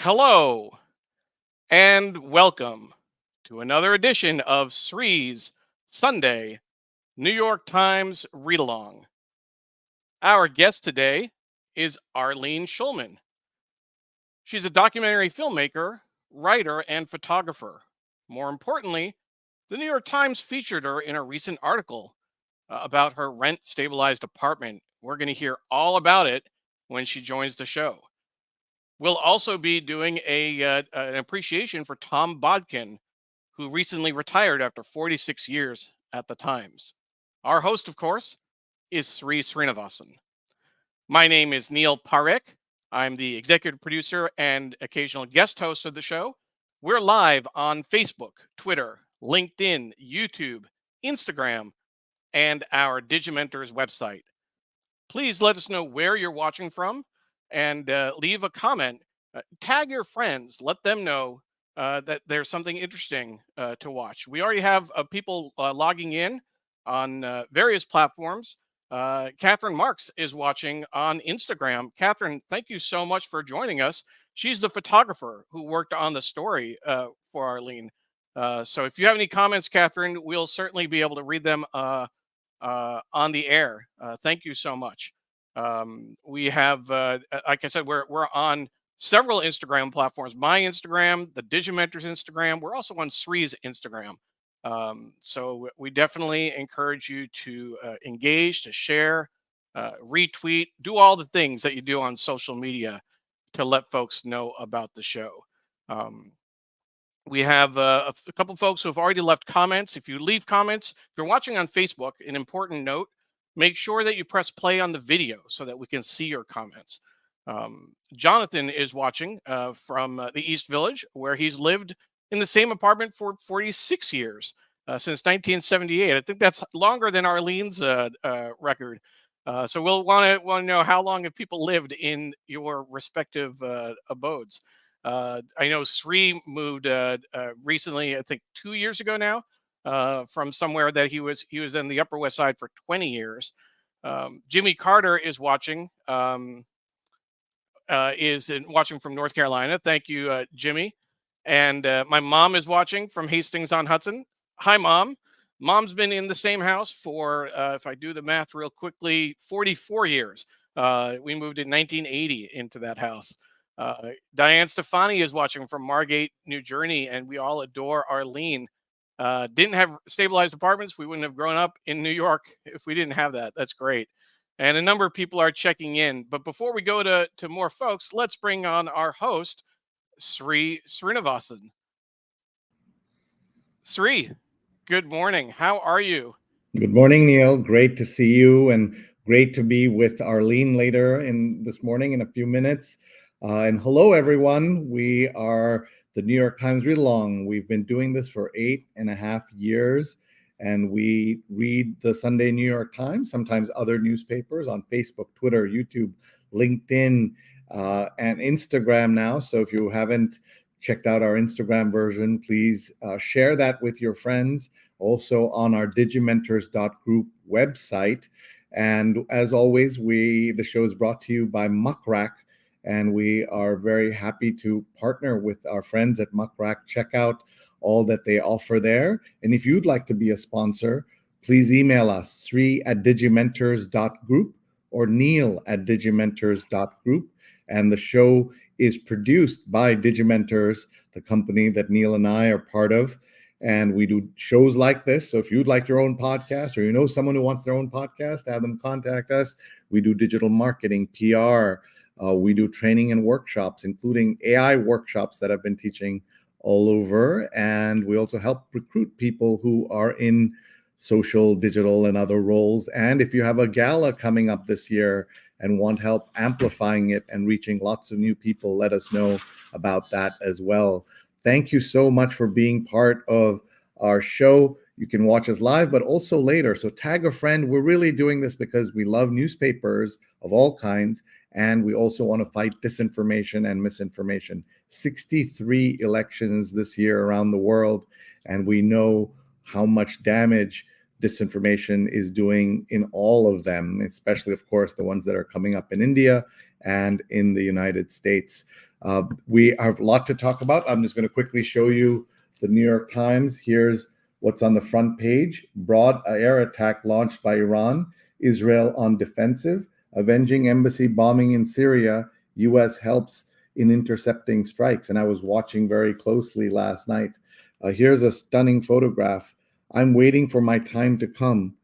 Hello and welcome to another edition of Sri's Sunday New York Times Read Along. Our guest today is Arlene Schulman. She's a documentary filmmaker, writer, and photographer. More importantly, the New York Times featured her in a recent article about her rent stabilized apartment. We're going to hear all about it when she joins the show. We'll also be doing an appreciation for Tom Bodkin, who recently retired after 46 years at the Times. Our host, of course, is Sri Srinivasan. My name is Neil Parekh. I'm the executive producer and occasional guest host of the show. We're live on Facebook, Twitter, LinkedIn, YouTube, Instagram, and our Digimentors website. Please let us know where you're watching from and leave a comment. Tag your friends. Let them know that there's something interesting to watch. We already have people logging in on various platforms. Catherine Marks is watching on Instagram. Catherine, thank you so much for joining us. She's the photographer who worked on the story for Arlene. So if you have any comments, Catherine, we'll certainly be able to read them on the air. Thank you so much. We have, like I said, we're on several Instagram platforms. My Instagram, the Digimentors Instagram. We're also on Sri's Instagram. So we definitely encourage you to engage, to share, retweet, do all the things that you do on social media to let folks know about the show. We have a couple folks who have already left comments. If you leave comments, if you're watching on Facebook, an important note, make sure that you press play on the video so that we can see your comments. Jonathan is watching from the East Village, where he's lived in the same apartment for 46 years, since 1978. I think that's longer than Arlene's record. So we'll want to know how long have people lived in your respective abodes. I know Sri moved recently, I think 2 years ago now, from somewhere that he was in the Upper West Side for 20 years. Jimmy Carter is watching, watching from North Carolina. Thank you, Jimmy. And my mom is watching from Hastings on Hudson. Hi, Mom. Mom's been in the same house for, if I do the math real quickly, 44 years. We moved in 1980 into that house. Diane Stefani is watching from Margate, New Jersey, and we all adore Arlene. Didn't have stabilized apartments. We wouldn't have grown up in New York if we didn't have that. That's great. And a number of people are checking in. But before we go to more folks, let's bring on our host, Sri Srinivasan. Sri, good morning. How are you? Good morning, Neil. Great to see you, and great to be with Arlene later in this morning in a few minutes. And hello, everyone. We are the New York Times Read Along. We've been doing this for 8.5 years, and we read the Sunday New York Times, sometimes other newspapers on Facebook, Twitter, YouTube, LinkedIn, and Instagram now. So if you haven't checked out our Instagram version, please share that with your friends. Also on our digimentors.group website. And as always, the show is brought to you by Muck Rack, and we are very happy to partner with our friends at Muck Rack. Check out all that they offer there. And if you'd like to be a sponsor, please email us, sri@digimentors.group or neil@digimentors.group. And the show is produced by Digimentors, the company that Neil and I are part of. And we do shows like this. So if you'd like your own podcast, or you know someone who wants their own podcast, have them contact us. We do digital marketing, PR. We do training and workshops, including AI workshops that I've been teaching all over. And we also help recruit people who are in social, digital, and other roles. And if you have a gala coming up this year and want help amplifying it and reaching lots of new people, let us know about that as well. Thank you so much for being part of our show. You can watch us live, but also later. So tag a friend. We're really doing this because we love newspapers of all kinds, and we also want to fight disinformation and misinformation. 63 elections this year around the world, and we know how much damage disinformation is doing in all of them, especially, of course, the ones that are coming up in India and in the United States. We have a lot to talk about. I'm just going to quickly show you the New York Times. Here's what's on the front page. Broad air attack launched by Iran. Israel on defensive. Avenging embassy bombing in Syria. U.S. helps in intercepting strikes. And I was watching very closely last night. Here's a stunning photograph. I'm waiting for my time to come.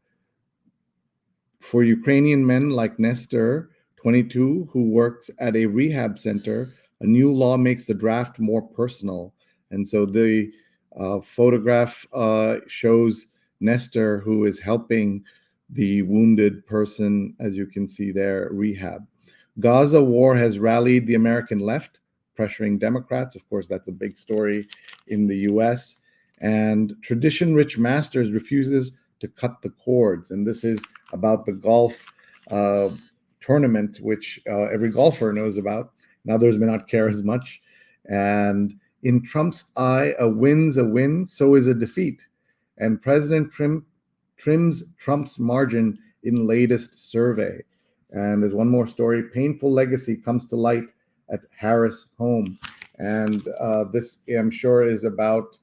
For Ukrainian men like Nestor, 22, who works at a rehab center, a new law makes the draft more personal. And so the photograph shows Nestor, who is helping the wounded person, as you can see there, rehab. Gaza war has rallied the American left, pressuring Democrats. Of course, that's a big story in the US. And tradition-rich Masters refuses to cut the cords. And this is about the golf tournament, which every golfer knows about, and others may not care as much. And in Trump's eye, a win's a win, so is a defeat. And President trims Trump's margin in latest survey. And there's one more story. Painful legacy comes to light at Harris home. And this, I'm sure, is about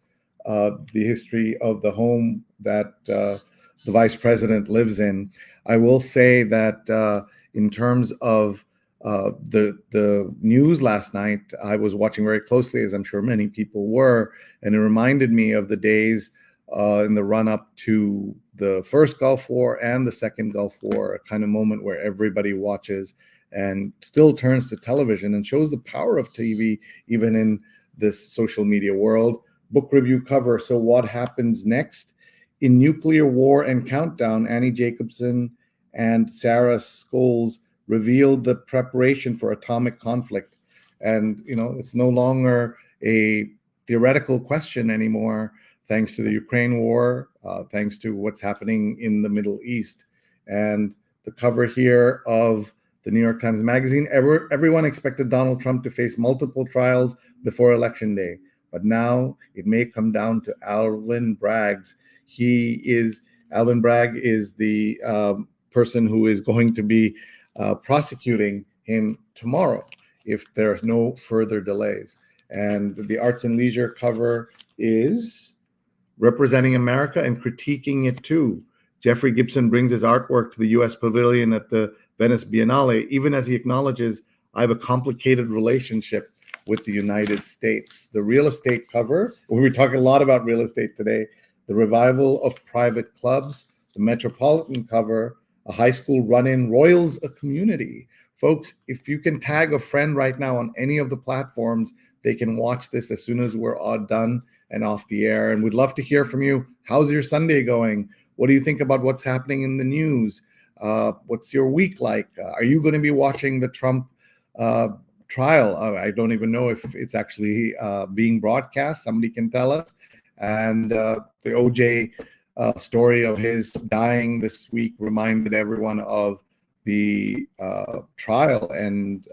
the history of the home that the vice president lives in. I will say that in terms of the news last night, I was watching very closely, as I'm sure many people were, and it reminded me of the days in the run-up to the first Gulf War and the second Gulf War, a kind of moment where everybody watches and still turns to television and shows the power of TV, even in this social media world. Book review cover, So What Happens Next? In Nuclear War and Countdown, Annie Jacobson and Sarah Scholes revealed the preparation for atomic conflict. And, you know, it's no longer a theoretical question anymore, thanks to the Ukraine war, thanks to what's happening in the Middle East. And the cover here of the New York Times Magazine, everyone expected Donald Trump to face multiple trials before Election Day. But now it may come down to Alvin Bragg's. Alvin Bragg is the person who is going to be prosecuting him tomorrow if there's no further delays. And the Arts and Leisure cover is representing America and critiquing it too. Jeffrey Gibson brings his artwork to the U.S. Pavilion at the Venice Biennale, even as he acknowledges, I have a complicated relationship with the United States. The real estate cover, we were talking a lot about real estate today, the revival of private clubs, the Metropolitan cover, a high school run-in roils a community. Folks, if you can tag a friend right now on any of the platforms, they can watch this as soon as we're all done and off the air. And we'd love to hear from you. How's your Sunday going? What do you think about what's happening in the news? What's your week like? Are you going to be watching the Trump trial? I don't even know if it's actually being broadcast. Somebody can tell us. And the OJ story of his dying this week reminded everyone of the trial. And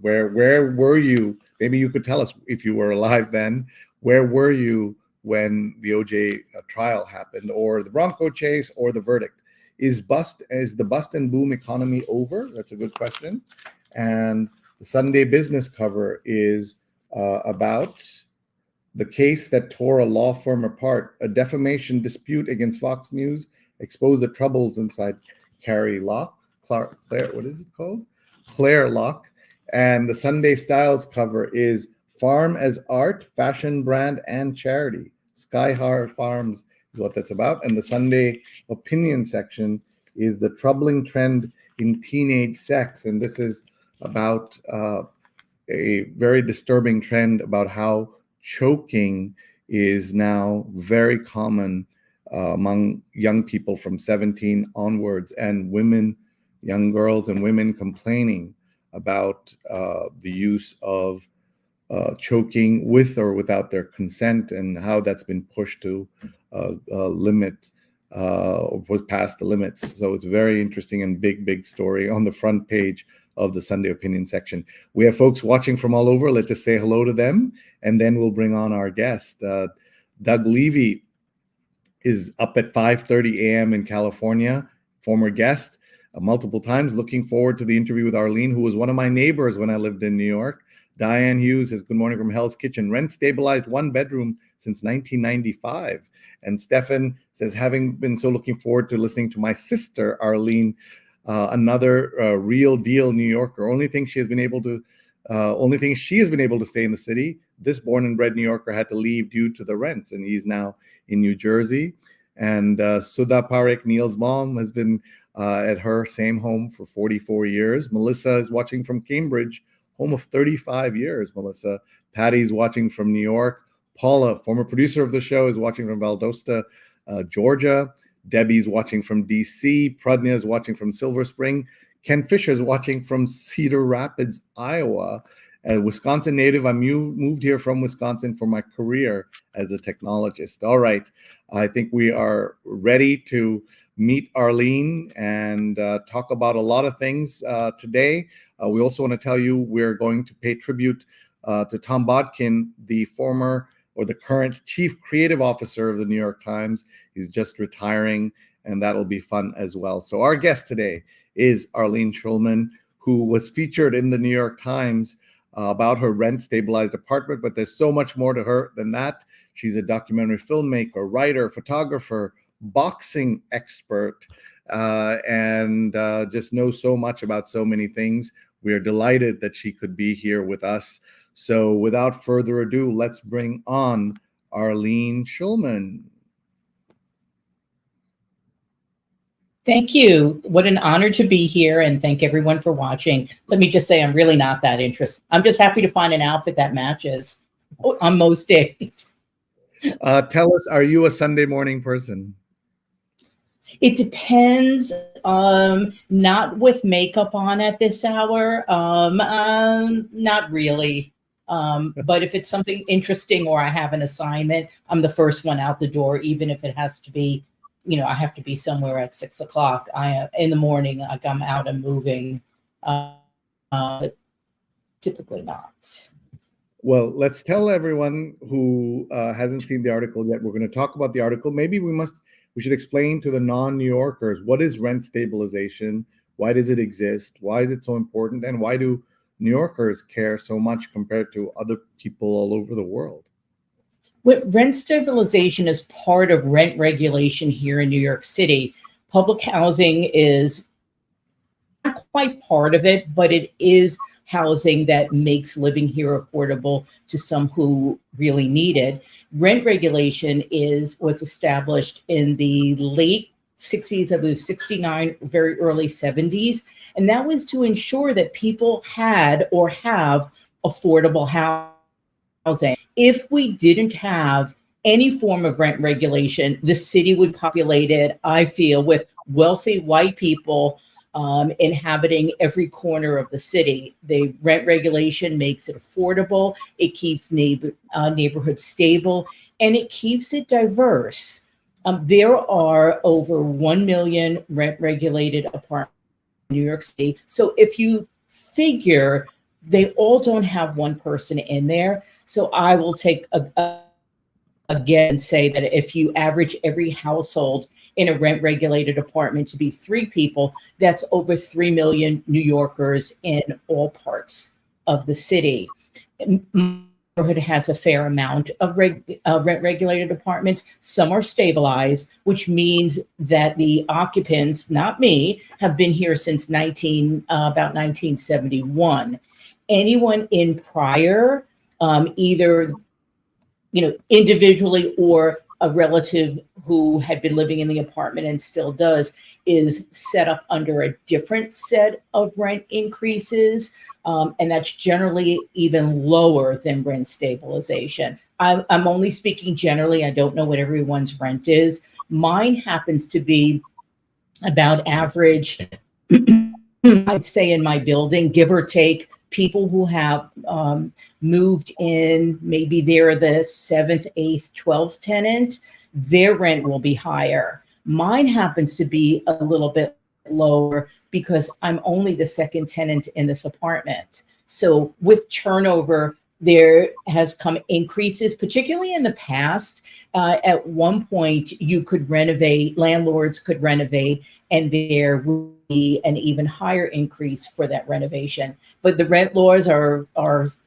where were you? Maybe you could tell us if you were alive then. Where were you when the OJ trial happened, or the Bronco chase, or the verdict? Is the bust and boom economy over? That's a good question. And the Sunday business cover is about the case that tore a law firm apart. A defamation dispute against Fox News exposed the troubles inside Claire Locke. What is it called? Claire Locke. And the Sunday Styles cover is Farm as Art, Fashion Brand, and Charity. Sky High Farms is what that's about. And the Sunday Opinion section is the troubling trend in teenage sex. And this is about a very disturbing trend about how choking is now very common among young people from 17 onwards, and women, young girls and women complaining about the use of choking with or without their consent, and how that's been pushed to limit or was past the limits. So it's a very interesting and big story on the front page of the Sunday Opinion section. We have folks watching from all over. Let's just say hello to them, and then we'll bring on our guest. Doug Levy is up at 5:30 a.m. in California, former guest multiple times. Looking forward to the interview with Arlene, who was one of my neighbors when I lived in New York. Diane Hughes says, good morning from Hell's Kitchen. Rent stabilized 1-bedroom since 1995. And Stefan says, having been so looking forward to listening to my sister, Arlene, another real deal New Yorker. Only thing she has been able to stay in the city. This born and bred New Yorker had to leave due to the rents, and he's now in New Jersey. And Sudha Parekh, Neil's mom, has been at her same home for 44 years. Melissa is watching from Cambridge, home of 35 years, Melissa. Patty's watching from New York. Paula, former producer of the show, is watching from Valdosta, Georgia. Debbie's watching from DC. Pradnya is watching from Silver Spring. Ken Fisher is watching from Cedar Rapids, Iowa. Wisconsin native. I moved here from Wisconsin for my career as a technologist. All right. I think we are ready to meet Arlene and talk about a lot of things today. We also want to tell you we're going to pay tribute to Tom Bodkin, the former or the current chief creative officer of the New York Times. He's just retiring, and that'll be fun as well. So our guest today is Arlene Schulman, who was featured in the New York Times about her rent-stabilized apartment, but there's so much more to her than that. She's a documentary filmmaker, writer, photographer, boxing expert, and just knows so much about so many things. We are delighted that she could be here with us. So without further ado, let's bring on Arlene Schulman. Thank you. What an honor to be here, and thank everyone for watching. Let me just say I'm really not that interested. I'm just happy to find an outfit that matches on most days. Tell us, are you a Sunday morning person? It depends. Not with makeup on at this hour. Not really. But if it's something interesting or I have an assignment, I'm the first one out the door, even if it has to be, I have to be somewhere at 6 o'clock. In the morning, like I'm out and moving. But typically not. Well, let's tell everyone who hasn't seen the article yet. We're going to talk about the article. Maybe we should explain to the non-New Yorkers, what is rent stabilization? Why does it exist? Why is it so important? And why do New Yorkers care so much compared to other people all over the world? Rent stabilization is part of rent regulation here in New York City. Public housing is not quite part of it, but it is housing that makes living here affordable to some who really need it. Rent regulation was established in the late 60s, I believe 69, very early 70s. And that was to ensure that people had or have affordable housing. If we didn't have any form of rent regulation, the city would populate it, I feel, with wealthy white people inhabiting every corner of the city. The rent regulation makes it affordable, it keeps neighborhoods stable, and it keeps it diverse. There are over 1 million rent-regulated apartments in New York City. So if you figure they all don't have one person in there, so I will take again say that if you average every household in a rent-regulated apartment to be 3 people, that's over 3 million New Yorkers in all parts of the city. Neighborhood has a fair amount of rent-regulated apartments. Some are stabilized, which means that the occupants, not me, have been here since about 1971. Anyone in prior, either individually or a relative who had been living in the apartment and still does, is set up under a different set of rent increases. And that's generally even lower than rent stabilization. I'm only speaking generally. I don't know what everyone's rent is. Mine happens to be about average, I'd say in my building, give or take, people who have moved in, maybe they're the 7th, 8th, 12th tenant, their rent will be higher. Mine happens to be a little bit lower because I'm only the 2nd tenant in this apartment. So with turnover, there has come increases, particularly in the past. At one point, you could renovate, landlords could renovate, and there would an even higher increase for that renovation. But the rent laws are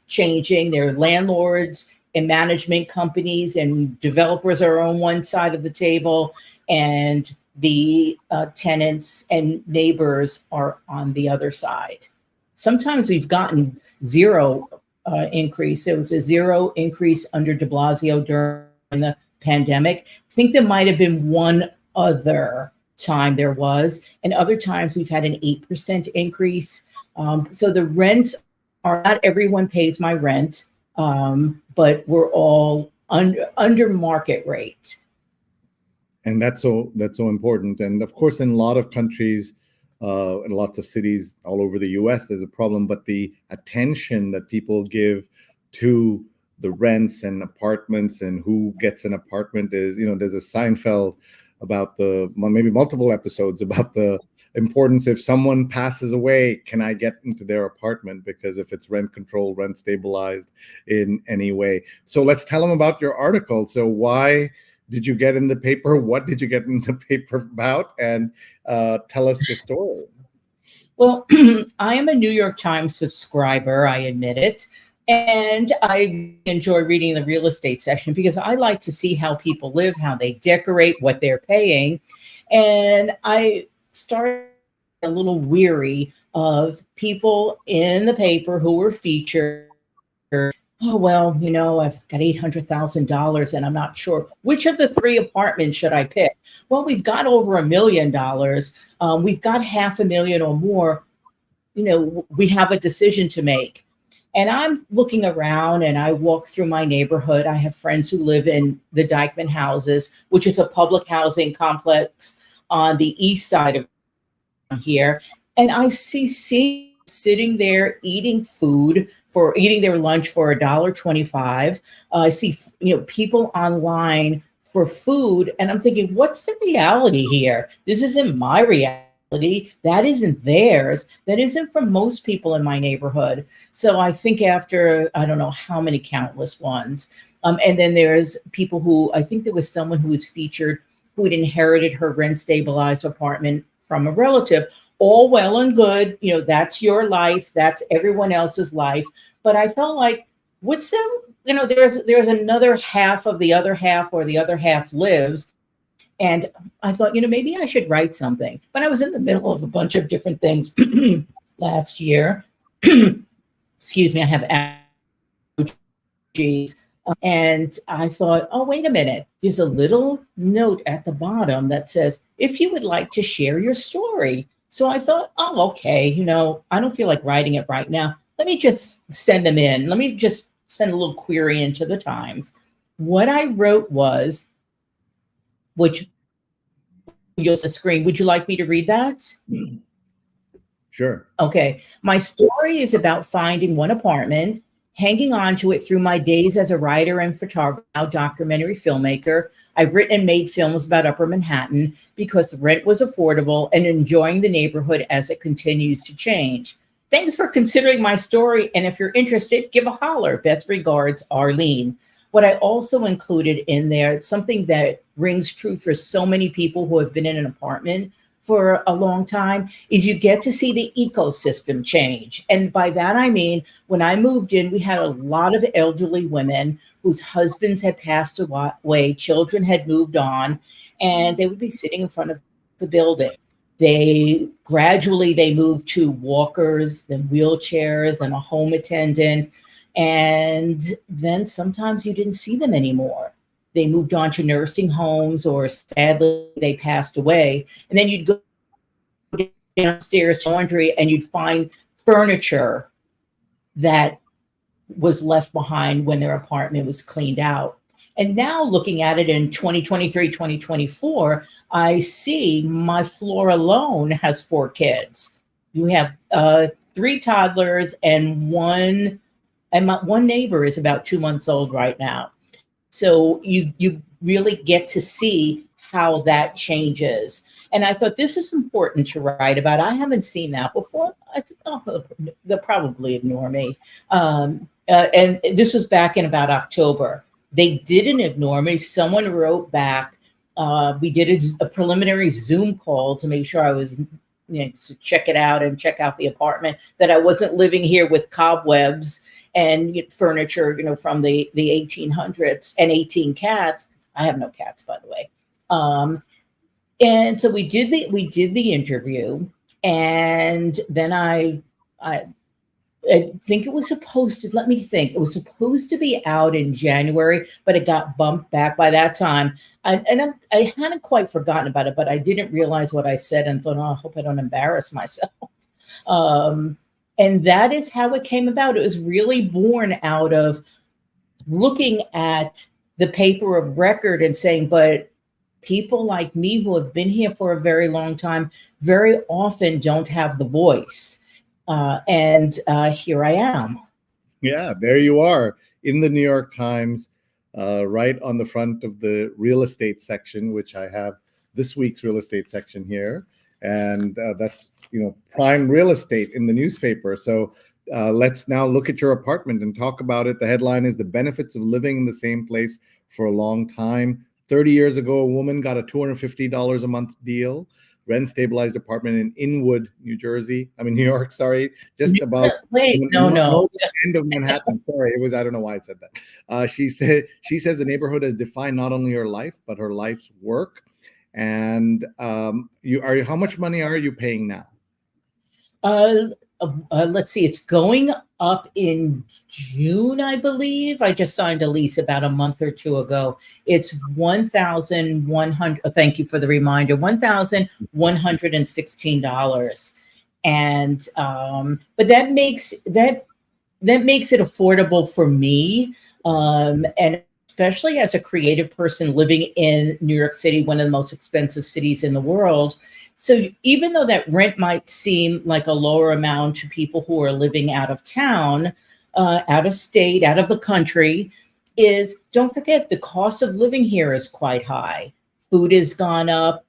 changing. There are landlords and management companies and developers are on one side of the table, and the tenants and neighbors are on the other side. Sometimes we've gotten zero increase. It was a zero increase under de Blasio during the pandemic. I think there might have been one other time there was, and other times we've had an 8% increase. So the rents are, not everyone pays my rent, but we're all under market rate. And that's so important. And of course, in a lot of countries, in lots of cities all over the US, there's a problem, but the attention that people give to the rents and apartments and who gets an apartment is, there's a Seinfeld about maybe multiple episodes about the importance. If someone passes away, can I get into their apartment? Because if it's rent controlled, rent stabilized in any way. So let's tell them about your article. So why did you get in the paper? What did you get in the paper about? And tell us the story. Well, I am a New York Times subscriber, I admit it. And I enjoy reading the real estate section because I like to see how people live, how they decorate, what they're paying. And I started a little weary of people in the paper who were featured. Oh, well, I've got $800,000 and I'm not sure which of the 3 apartments should I pick. Well, we've got over $1 million. We've got $500,000 or more. We have a decision to make. And I'm looking around and I walk through my neighborhood. I have friends who live in the Dyckman houses, which is a public housing complex on the east side of here. And I see sitting there eating their lunch for $1.25. I see, people online for food. And I'm thinking, what's the reality here? This isn't my reality. That isn't theirs. That isn't for most people in my neighborhood. So I think after, I don't know how many countless ones. And then there's people who, I think there was someone who was featured who had inherited her rent stabilized apartment from a relative. All well and good. That's your life. That's everyone else's life. But I felt like, there's another half of the other half where the other half lives. And I thought, maybe I should write something. But I was in the middle of a bunch of different things last year. Excuse me, I have allergies. And I thought, oh, wait a minute. There's a little note at the bottom that says, if you would like to share your story. So I thought, oh, okay, I don't feel like writing it right now. Let me just send them in. Let me just send a little query into the Times. What I wrote was, which you'll see the screen. Would you like me to read that? Sure. Okay. My story is about finding one apartment, hanging on to it through my days as a writer and photographer, now documentary filmmaker. I've written and made films about Upper Manhattan because the rent was affordable and enjoying the neighborhood as it continues to change. Thanks for considering my story. And if you're interested, give a holler. Best regards, Arlene. What I also included in there, it's something that rings true for so many people who have been in an apartment for a long time, is you get to see the ecosystem change. And by that, I mean, when I moved in, we had a lot of elderly women whose husbands had passed away, children had moved on, and they would be sitting in front of the building. They gradually moved to walkers, then wheelchairs, and a home attendant. And then sometimes you didn't see them anymore. They moved on to nursing homes, or sadly, they passed away. And then you'd go downstairs to laundry and you'd find furniture that was left behind when their apartment was cleaned out. And now looking at it in 2023, 2024, I see my floor alone has 4 kids. You have 3 toddlers and one neighbor is about 2 months old right now. So you really get to see how that changes. And I thought this is important to write about. I haven't seen that before. I said, oh, they'll probably ignore me. And this was back in about October. They didn't ignore me. Someone wrote back. We did a preliminary Zoom call to make sure I was to check it out and check out the apartment, that I wasn't living here with cobwebs and furniture, from the 1800s and 18 cats. I have no cats, by the way. And so we did the interview, and then I think it was supposed to, let me think, it was supposed to be out in January, but it got bumped back by that time. I hadn't quite forgotten about it, but I didn't realize what I said and thought, oh, I hope I don't embarrass myself. And that is how it came about. It was really born out of looking at the paper of record and saying, but people like me who have been here for a very long time very often don't have the voice. And here I am. Yeah, there you are in the New York Times, right on the front of the real estate section, which I have this week's real estate section here. And that's, prime real estate in the newspaper. So let's now look at your apartment and talk about it. The headline is "The Benefits of Living in the Same Place for a Long Time." 30 years ago, a woman got a $250 a month deal. Rent stabilized apartment in Inwood, New York, sorry, just about no. end of Manhattan. Sorry, I don't know why I said that. She says the neighborhood has defined not only her life, but her life's work. And how much money are you paying now? Let's see, it's going up in June, I believe. I just signed a lease about a month or two ago. It's $1,100. Thank you for the reminder. $1,116, and but that makes it affordable for me, and especially as a creative person living in New York City, one of the most expensive cities in the world. So even though that rent might seem like a lower amount to people who are living out of town, out of state, out of the country, don't forget the cost of living here is quite high. Food has gone up.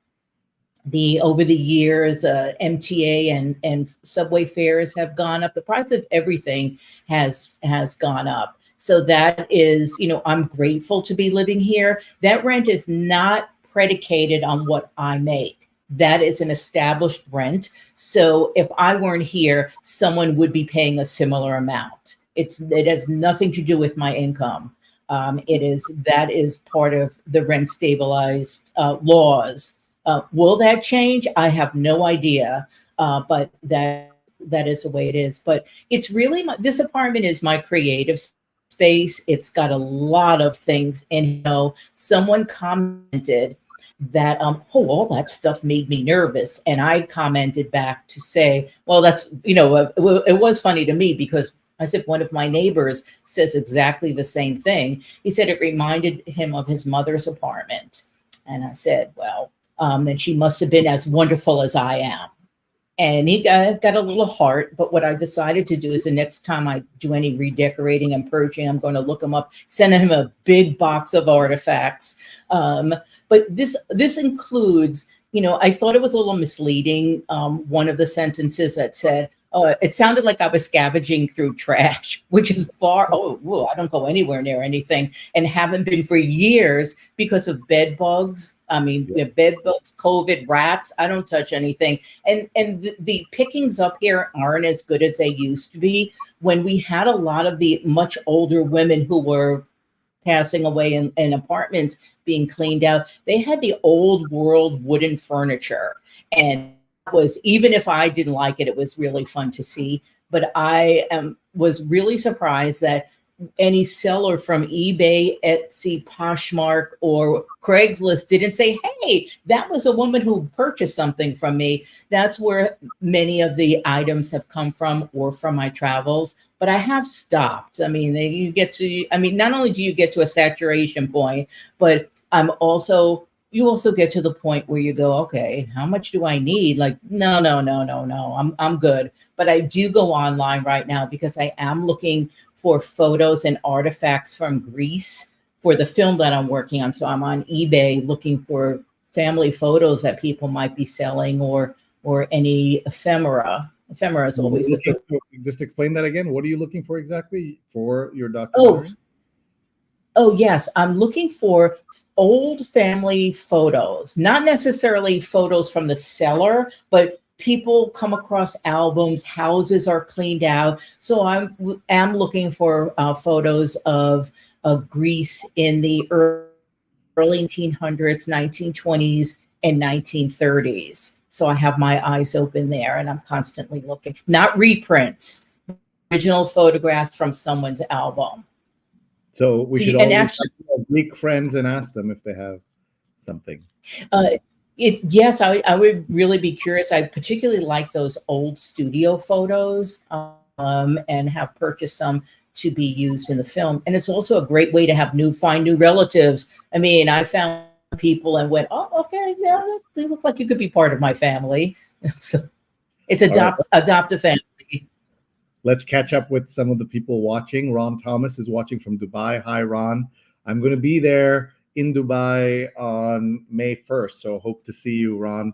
Over the years, MTA and subway fares have gone up. The price of everything has gone up. So that is, I'm grateful to be living here. That rent is not predicated on what I make. That is an established rent. So if I weren't here, someone would be paying a similar amount. It has nothing to do with my income. That is part of the rent stabilized laws. Will that change? I have no idea. But that is the way it is. But it's really this apartment is my creative space. It's got a lot of things. And someone commented that all that stuff made me nervous, and I commented back to say, well, that's it was funny to me because I said one of my neighbors says exactly the same thing. He said it reminded him of his mother's apartment, and I said, well, then she must have been as wonderful as I am. And he got a little heart, but what I decided to do is the next time I do any redecorating and purging, I'm going to look him up, send him a big box of artifacts. But this includes, I thought it was a little misleading. One of the sentences that said, it sounded like I was scavenging through trash, which is I don't go anywhere near anything and haven't been for years because of bed bugs. Bed bugs, COVID, rats. I don't touch anything. And the pickings up here aren't as good as they used to be. When we had a lot of the much older women who were passing away in apartments being cleaned out, they had the old world wooden furniture. And was, even if I didn't like it, it was really fun to see. But I was really surprised that any seller from eBay, Etsy, Poshmark, or Craigslist didn't say, hey, that was a woman who purchased something from me. That's where many of the items have come from, or from my travels. But I have stopped. Not only do you get to a saturation point, but you also get to the point where you go, okay, how much do I need? Like, no, I'm good. But I do go online right now because I am looking for photos and artifacts from Greece for the film that I'm working on. So I'm on eBay looking for family photos that people might be selling, or any ephemera. Ephemera is always the good. Just explain that again. What are you looking for exactly for your documentary? Oh, yes. I'm looking for old family photos, not necessarily photos from the seller, but people come across albums, houses are cleaned out. So I am looking for photos of Greece in the early 1900s, 1920s, and 1930s. So I have my eyes open there, and I'm constantly looking. Not reprints, original photographs from someone's album. So we should and always actually, talk to Greek friends and ask them if they have something. Yes, I would really be curious. I particularly like those old studio photos, and have purchased some to be used in the film. And it's also a great way to find new relatives. I mean, I found people and went, oh, okay, yeah, they look like you could be part of my family. So it's adopt a family. Let's catch up with some of the people watching. Ron Thomas is watching from Dubai. Hi, Ron. I'm going to be there in Dubai on May 1st, so hope to see you, Ron.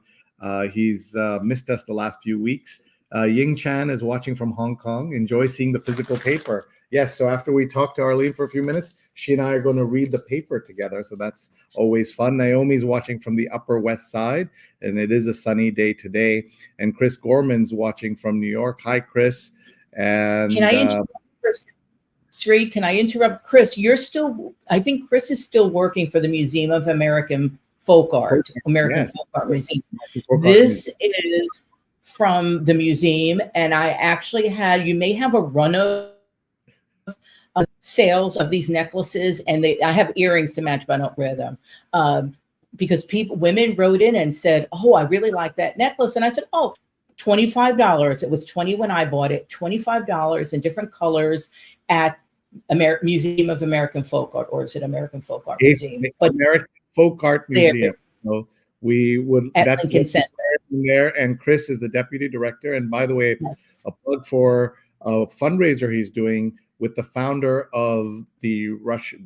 He's missed us the last few weeks. Ying Chan is watching from Hong Kong. Enjoy seeing the physical paper. Yes, so after we talk to Arlene for a few minutes, she and I are going to read the paper together, so that's always fun. Naomi's watching from the Upper West Side, and it is a sunny day today. And Chris Gorman's watching from New York. Hi, Chris. And can I interrupt, Chris? Sri, can I interrupt? Chris, I think Chris is still working for the Museum of American Folk Art, yes. Folk Art Museum. This is from the museum, and I actually you may have a run of sales of these necklaces, and I have earrings to match, but I don't wear them. Because women wrote in and said, oh, I really like that necklace. And I said, oh, $25. It was $20 when I bought it, $25 in different colors at Museum of American Folk Art, or is it American Folk Art Museum? But American Folk Art Museum. So we would, that's Lincoln Center there. And Chris is the deputy director. And by the way, yes, a plug for a fundraiser he's doing with the founder of the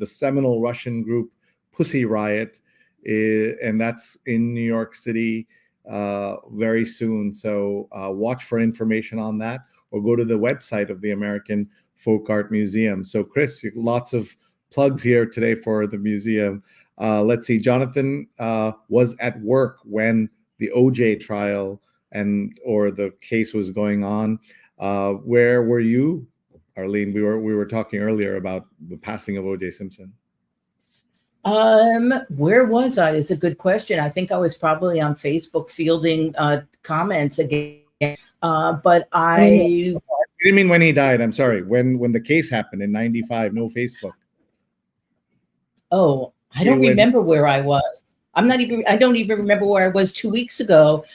seminal Russian group Pussy Riot, and that's in New York City very soon. So watch for information on that, or go to the website of the American Folk Art Museum. So Chris, lots of plugs here today for the museum. Let's see, Jonathan was at work when the OJ trial or the case was going on. Where were you, Arlene? We were talking earlier about the passing of OJ Simpson. Where was I is a good question. I think I was probably on Facebook fielding comments again. But I didn't mean when he died. I'm sorry. When the case happened in '95, no Facebook. Oh, I don't remember where I was. I don't even remember where I was 2 weeks ago.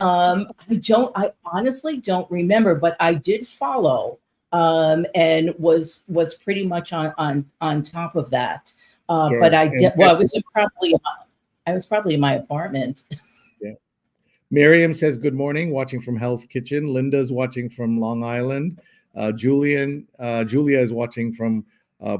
I honestly don't remember, but I did follow, and was pretty much on top of that. Sure. But I did. Well, I was probably in my apartment. Yeah. Miriam says good morning, watching from Hell's Kitchen. Linda's watching from Long Island. Julia is watching from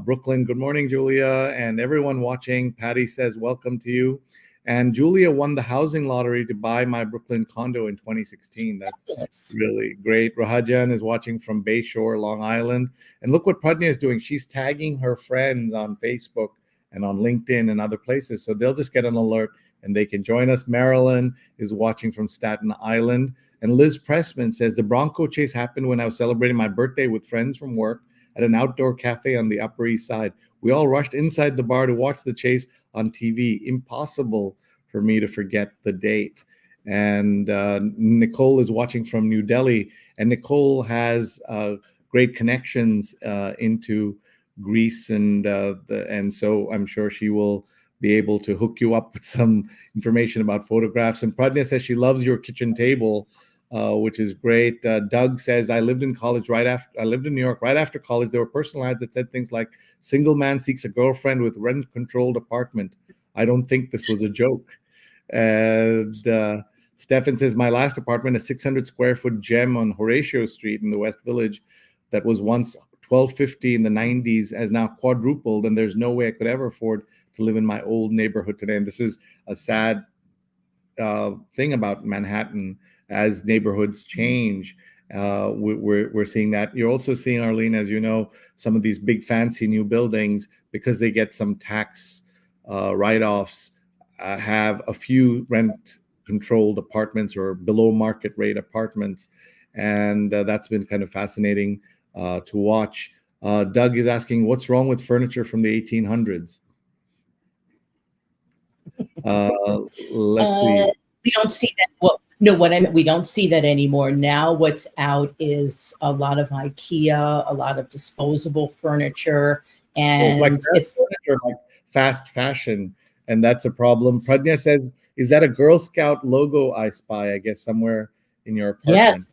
Brooklyn. Good morning, Julia, and everyone watching. Patty says welcome to you. And Julia won the housing lottery to buy my Brooklyn condo in 2016. That's really great. Rahajan is watching from Bayshore, Long Island. And look what Pradnya is doing. She's tagging her friends on Facebook and on LinkedIn and other places. So they'll just get an alert and they can join us. Marilyn is watching from Staten Island. And Liz Pressman says, the Bronco chase happened when I was celebrating my birthday with friends from work at an outdoor cafe on the Upper East Side. We all rushed inside the bar to watch the chase on TV. Impossible for me to forget the date. And Nicole is watching from New Delhi. And Nicole has great connections into Greece, and so I'm sure she will be able to hook you up with some information about photographs. And Pradnya says she loves your kitchen table, which is great. Doug says, I lived in New York right after college. There were personal ads that said things like, single man seeks a girlfriend with rent-controlled apartment. I don't think this was a joke. And Stefan says, my last apartment, a 600 square foot gem on Horatio Street in the West Village that was once $1,250 in the 90s has now quadrupled, and there's no way I could ever afford to live in my old neighborhood today. And this is a sad thing about Manhattan. As neighborhoods change, we're seeing that. You're also seeing, Arlene, as you know, some of these big fancy new buildings, because they get some tax write-offs, have a few rent controlled apartments or below market rate apartments. And that's been kind of fascinating to watch. Doug is asking, what's wrong with furniture from the 1800s? Let's see. We don't see that. Well, no, what I mean, we don't see that anymore. Now what's out is a lot of IKEA, a lot of disposable furniture, and It's like furniture, like fast fashion, and that's a problem. Pradnya says, is that a Girl Scout logo I spy, I guess, somewhere in your apartment? Yes,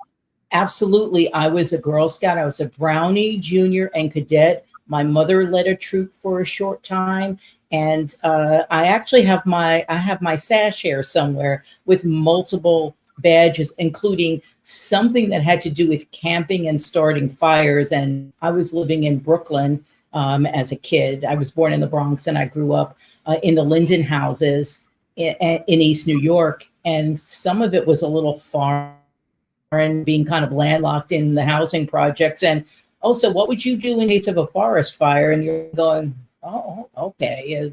absolutely. I was a Girl Scout. I was a Brownie, Junior, and Cadet. My mother led a troop for a short time. And I actually have my sash here somewhere with multiple badges, including something that had to do with camping and starting fires. And I was living in Brooklyn as a kid. I was born in the Bronx, and I grew up in the Linden houses in East New York. And some of it was a little foreign, being kind of landlocked in the housing projects. And also, what would you do in case of a forest fire? And you're going, oh, okay.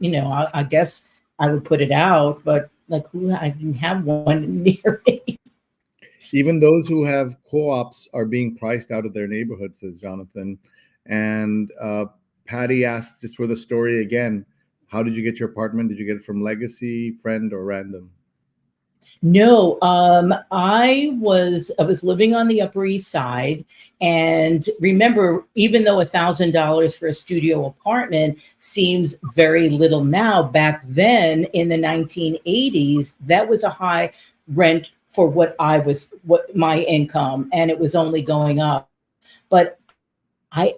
I guess I would put it out, but like, I didn't have one near me. Even those who have co-ops are being priced out of their neighborhood, says Jonathan. And Patty asked, just for the story again, how did you get your apartment? Did you get it from legacy, friend, or random? No, I was living on the Upper East Side, and remember, even though $1,000 for a studio apartment seems very little now, back then in the 1980s, that was a high rent for what my income, and it was only going up. But I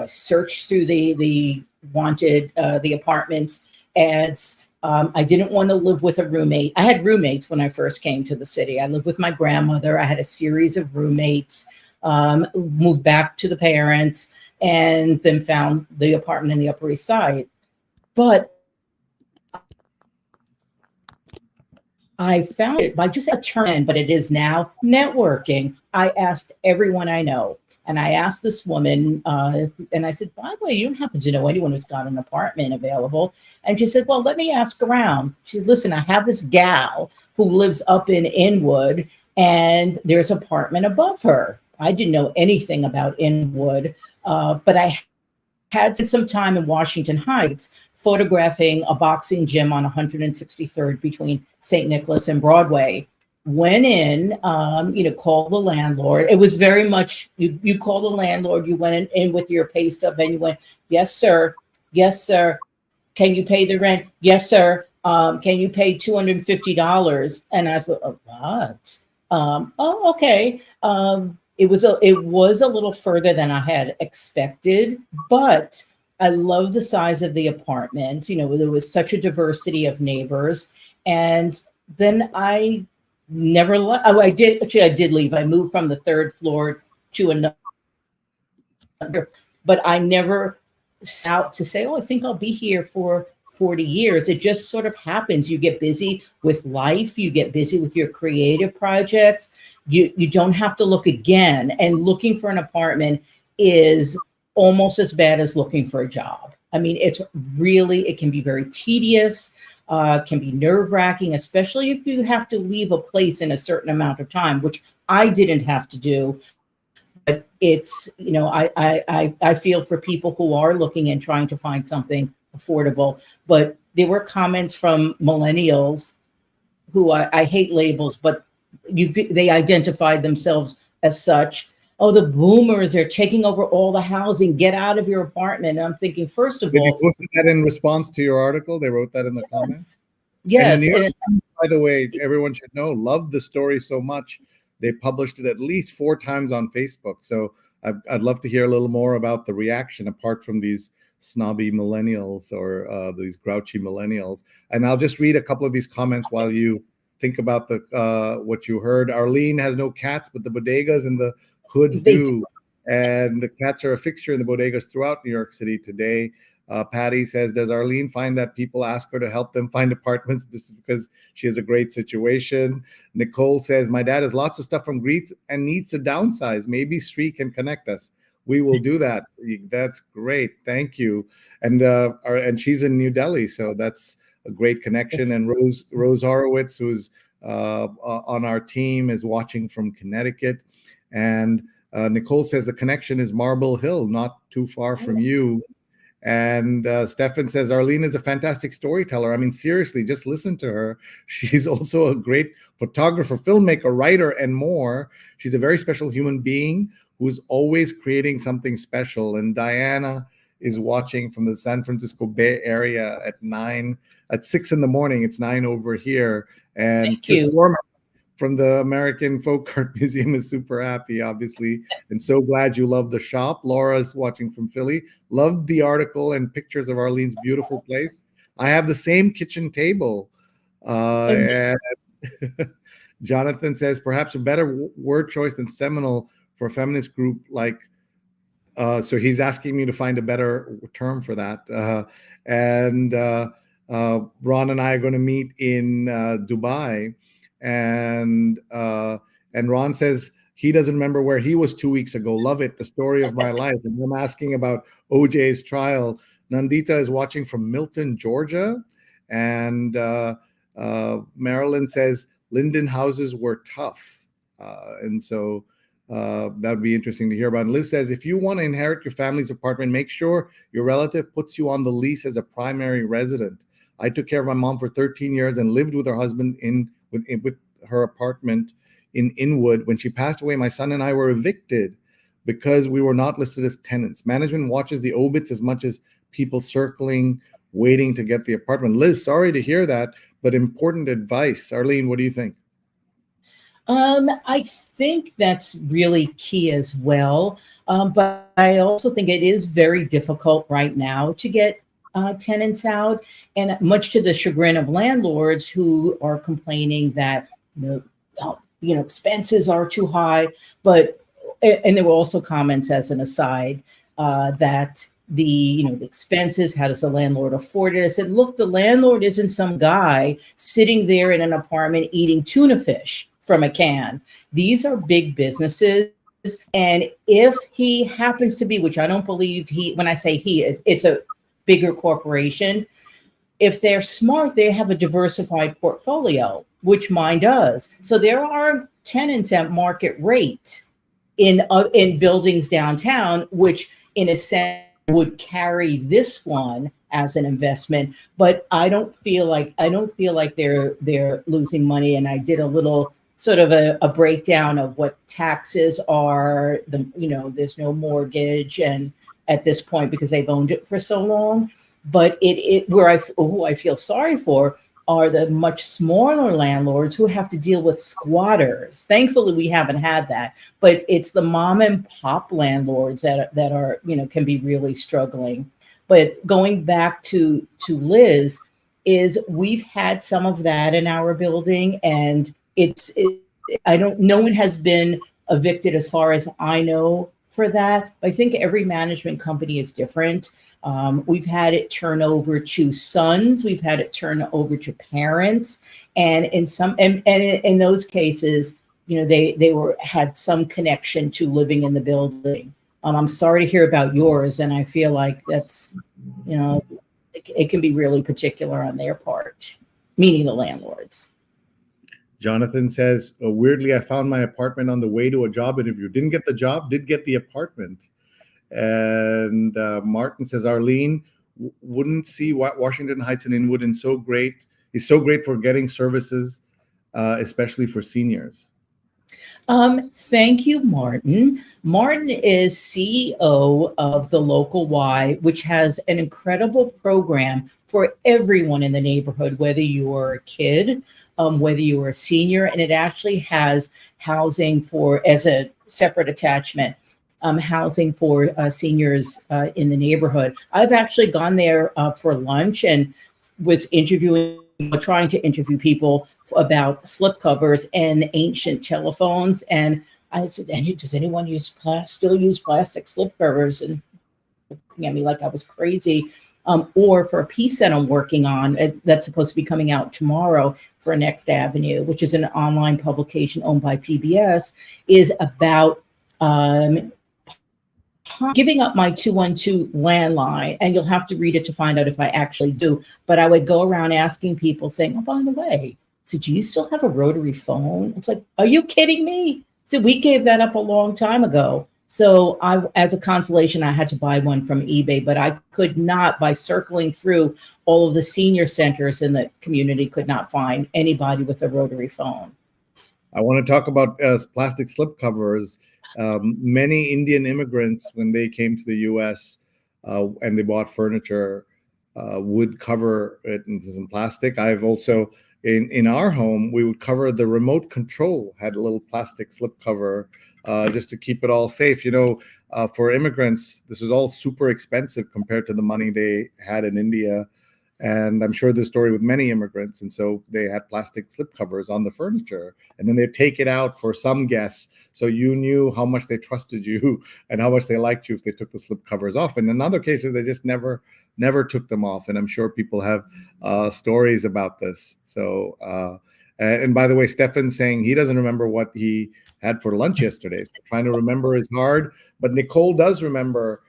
searched through the wanted the apartments ads. I didn't want to live with a roommate. I had roommates when I first came to the city. I lived with my grandmother. I had a series of roommates, moved back to the parents, and then found the apartment in the Upper East Side. But I found it by just a trend, but it is now networking. I asked everyone I know. And I asked this woman, and I said, by the way, you don't happen to know anyone who's got an apartment available? And she said, well, let me ask around. She said, listen, I have this gal who lives up in Inwood, and there's an apartment above her. I didn't know anything about Inwood, but I had some time in Washington Heights photographing a boxing gym on 163rd between St. Nicholas and Broadway. Went in, called the landlord. It was very much, you call the landlord, you went in with your pay stub, and you went, yes, sir. Yes, sir. Can you pay the rent? Yes, sir. Can you pay $250? And I thought, oh, what? Oh, okay. It was a little further than I had expected, but I love the size of the apartment. There was such a diversity of neighbors. And then I never left. I did leave. I moved from the third floor to another, but I never set out to say, oh, I think I'll be here for 40 years. It just sort of happens. You get busy with life. You get busy with your creative projects. You don't have to look again. And looking for an apartment is almost as bad as looking for a job. I mean, it can be very tedious. Can be nerve-wracking, especially if you have to leave a place in a certain amount of time, which I didn't have to do. But it's, I feel for people who are looking and trying to find something affordable. But there were comments from millennials who I hate labels, but they identified themselves as such. Oh, the boomers are taking over all the housing. Get out of your apartment. And I'm thinking, first of all, they posted that in response to your article. They wrote that in the comments. Yes. And by the way, everyone should know, loved the story so much, they published it at least 4 times on Facebook. So I'd love to hear a little more about the reaction, apart from these snobby millennials or these grouchy millennials. And I'll just read a couple of these comments while you think about what you heard. Arlene has no cats, but the bodegas and the hood do. And the cats are a fixture in the bodegas throughout New York City today. Patty says, does Arlene find that people ask her to help them find apartments because she has a great situation? Nicole says, my dad has lots of stuff from Greece and needs to downsize. Maybe Sri can connect us. We will do that. That's great. Thank you. And she's in New Delhi, so that's a great connection. And Rose Horowitz, who's on our team, is watching from Connecticut. And Nicole says the connection is Marble Hill, not too far from you. And Stefan says, Arlene is a fantastic storyteller. I mean, seriously, just listen to her. She's also a great photographer, filmmaker, writer, and more. She's a very special human being who's always creating something special. And Diana is watching from the San Francisco Bay Area at 6 in the morning. It's 9 over here. And Chris Gorman from the American Folk Art Museum is super happy, obviously, and so glad you love the shop. Laura's watching from Philly. Loved the article and pictures of Arlene's beautiful place. I have the same kitchen table. And Jonathan says, perhaps a better word choice than seminal for a feminist group like, so he's asking me to find a better term for that. Ron and I are going to meet in Dubai. And Ron says he doesn't remember where he was 2 weeks ago. Love it, the story of my life. And I'm asking about OJ's trial. Nandita is watching from Milton, Georgia. And Marilyn says Linden houses were tough. And so that would be interesting to hear about. And Liz says, if you want to inherit your family's apartment, make sure your relative puts you on the lease as a primary resident. I took care of my mom for 13 years and lived with her husband with her apartment in Inwood. When she passed away, my son and I were evicted because we were not listed as tenants. Management watches the obits as much as people circling, waiting to get the apartment. Liz, sorry to hear that, but important advice. Arlene, what do you think? I think that's really key as well. But I also think it is very difficult right now to get tenants out, and much to the chagrin of landlords who are complaining that expenses are too high. And there were also comments, as an aside, that the expenses, how does the landlord afford it? I said, look, the landlord isn't some guy sitting there in an apartment eating tuna fish from a can. These are big businesses. And if he happens to be, which I don't believe when I say it's a bigger corporation, if they're smart, they have a diversified portfolio, which mine does. So there are tenants at market rate in buildings downtown, which in a sense would carry this one as an investment. But I don't feel like they're losing money. And I did a little sort of a breakdown of what taxes are. There's no mortgage and at this point because they've owned it for so long. But who I feel sorry for are the much smaller landlords who have to deal with squatters. Thankfully, we haven't had that, but it's the mom and pop landlords that are can be really struggling. But going back to Liz, is we've had some of that in our building, and no one has been evicted as far as I know for that. I think every management company is different. We've had it turn over to sons. We've had it turn over to parents, and in those cases, they had some connection to living in the building. I'm sorry to hear about yours, and I feel like that's it can be really particular on their part, meaning the landlords. Jonathan says, weirdly, I found my apartment on the way to a job interview. Didn't get the job, did get the apartment. And Martin says, Arlene, wouldn't see Washington Heights and Inwood is so great for getting services, especially for seniors. Thank you, Martin. Martin is CEO of the Local Y, which has an incredible program for everyone in the neighborhood, whether you're a kid, whether you're a senior, and it actually has housing as a separate attachment, housing for seniors in the neighborhood. I've actually gone there for lunch and was trying to interview people about slipcovers and ancient telephones. And I said, does anyone still use plastic slipcovers? And looking at me like I was crazy. Or for a piece that I'm working on that's supposed to be coming out tomorrow for Next Avenue, which is an online publication owned by PBS, is about giving up my 212 landline, and you'll have to read it to find out if I actually do. But I would go around asking people, saying, "Oh, by the way, so do you still have a rotary phone?" It's like, are you kidding me? So we gave that up a long time ago. So as a consolation, I had to buy one from eBay, but I could not, by circling through all of the senior centers in the community, could not find anybody with a rotary phone. I want to talk about plastic slipcovers. Many Indian immigrants, when they came to the U.S. And they bought furniture, would cover it in some plastic. I've also, in our home, we would cover the remote control, had a little plastic slipcover just to keep it all safe. You know, for immigrants, this was all super expensive compared to the money they had in India. And I'm sure the story with many immigrants. And so they had plastic slipcovers on the furniture, and then they'd take it out for some guests. So you knew how much they trusted you and how much they liked you if they took the slipcovers off. And in other cases, they just never took them off. And I'm sure people have stories about this. So, and by the way, Stefan's saying he doesn't remember what he had for lunch yesterday. So trying to remember is hard. But Nicole does remember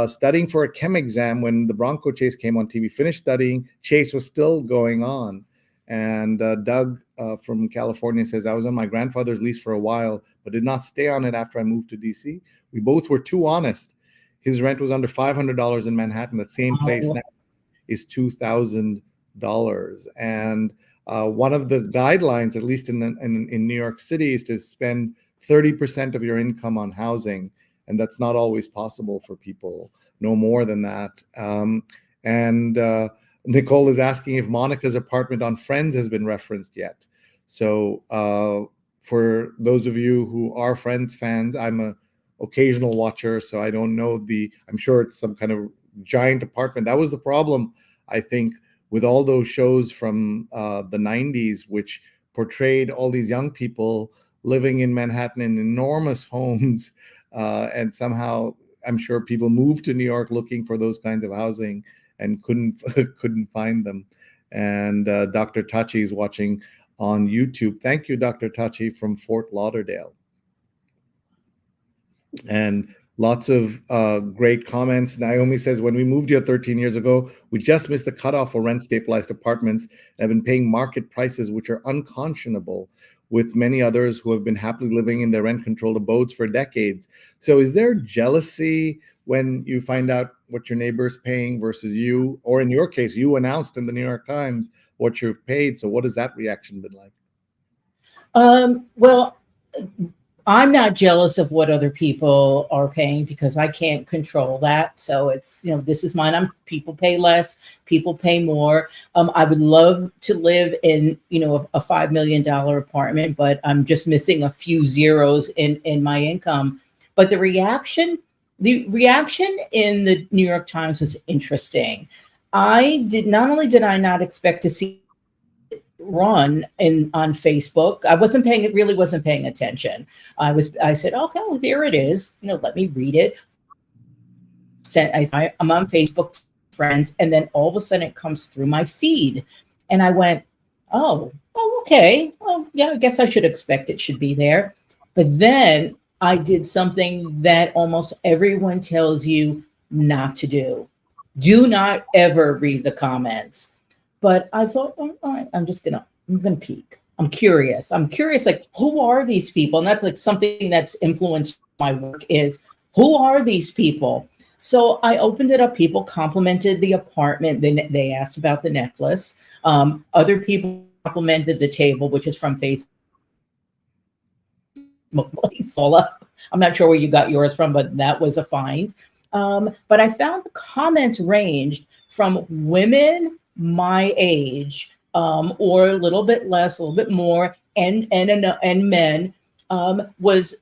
studying for a chem exam when the Bronco chase came on TV. Finished studying, chase was still going on. And Doug from California says, I was on my grandfather's lease for a while, but did not stay on it after I moved to DC. We both were too honest. His rent was under $500 in Manhattan. That same place now is $2,000. And one of the guidelines, at least in New York City, is to spend 30% of your income on housing. And that's not always possible for people, no more than that. Nicole is asking if Monica's apartment on Friends has been referenced yet. So for those of you who are Friends fans, I'm an occasional watcher, so I don't know I'm sure it's some kind of giant apartment. That was the problem, I think, with all those shows from the 90s, which portrayed all these young people living in Manhattan in enormous homes. And somehow, I'm sure people moved to New York looking for those kinds of housing and couldn't find them. And Dr. Tachi is watching on YouTube. Thank you, Dr. Tachi from Fort Lauderdale. And lots of great comments. Naomi says, when we moved here 13 years ago, we just missed the cutoff for rent stabilized apartments and have been paying market prices, which are unconscionable, with many others who have been happily living in their rent-controlled abodes for decades. So is there jealousy when you find out what your neighbor's paying versus you? Or in your case, you announced in the New York Times what you've paid. So what has that reaction been like? Well, I'm not jealous of what other people are paying because I can't control that. So it's, this is mine. People pay less, people pay more. I would love to live in, a $5 million apartment, but I'm just missing a few zeros in my income. But the reaction in the New York Times was interesting. Not only did I not expect to see run on Facebook. I really wasn't paying attention. I said, okay, well, there it is. Let me read it. I'm on Facebook Friends, and then all of a sudden it comes through my feed. And I went, oh, okay. Well, yeah, I guess I should expect it should be there. But then I did something that almost everyone tells you not to do. Do not ever read the comments. But I thought, all right, I'm gonna peek. I'm curious, like, who are these people? And that's like something that's influenced my work is, who are these people? So I opened it up. People complimented the apartment. Then they asked about the necklace. Other people complimented the table, which is from Facebook. I'm not sure where you got yours from, but that was a find. But I found the comments ranged from women my age, or a little bit less, a little bit more, and men, was,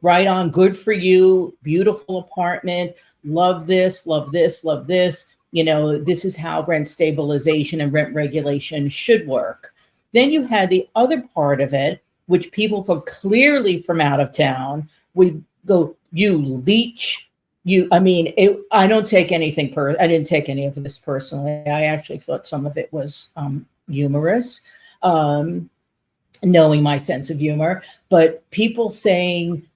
right on, good for you, beautiful apartment, love this, love this, love this. This is how rent stabilization and rent regulation should work. Then you had the other part of it, which people clearly from out of town would go, you leech. I don't take anything I didn't take any of this personally. I actually thought some of it was humorous, knowing my sense of humor. But people saying,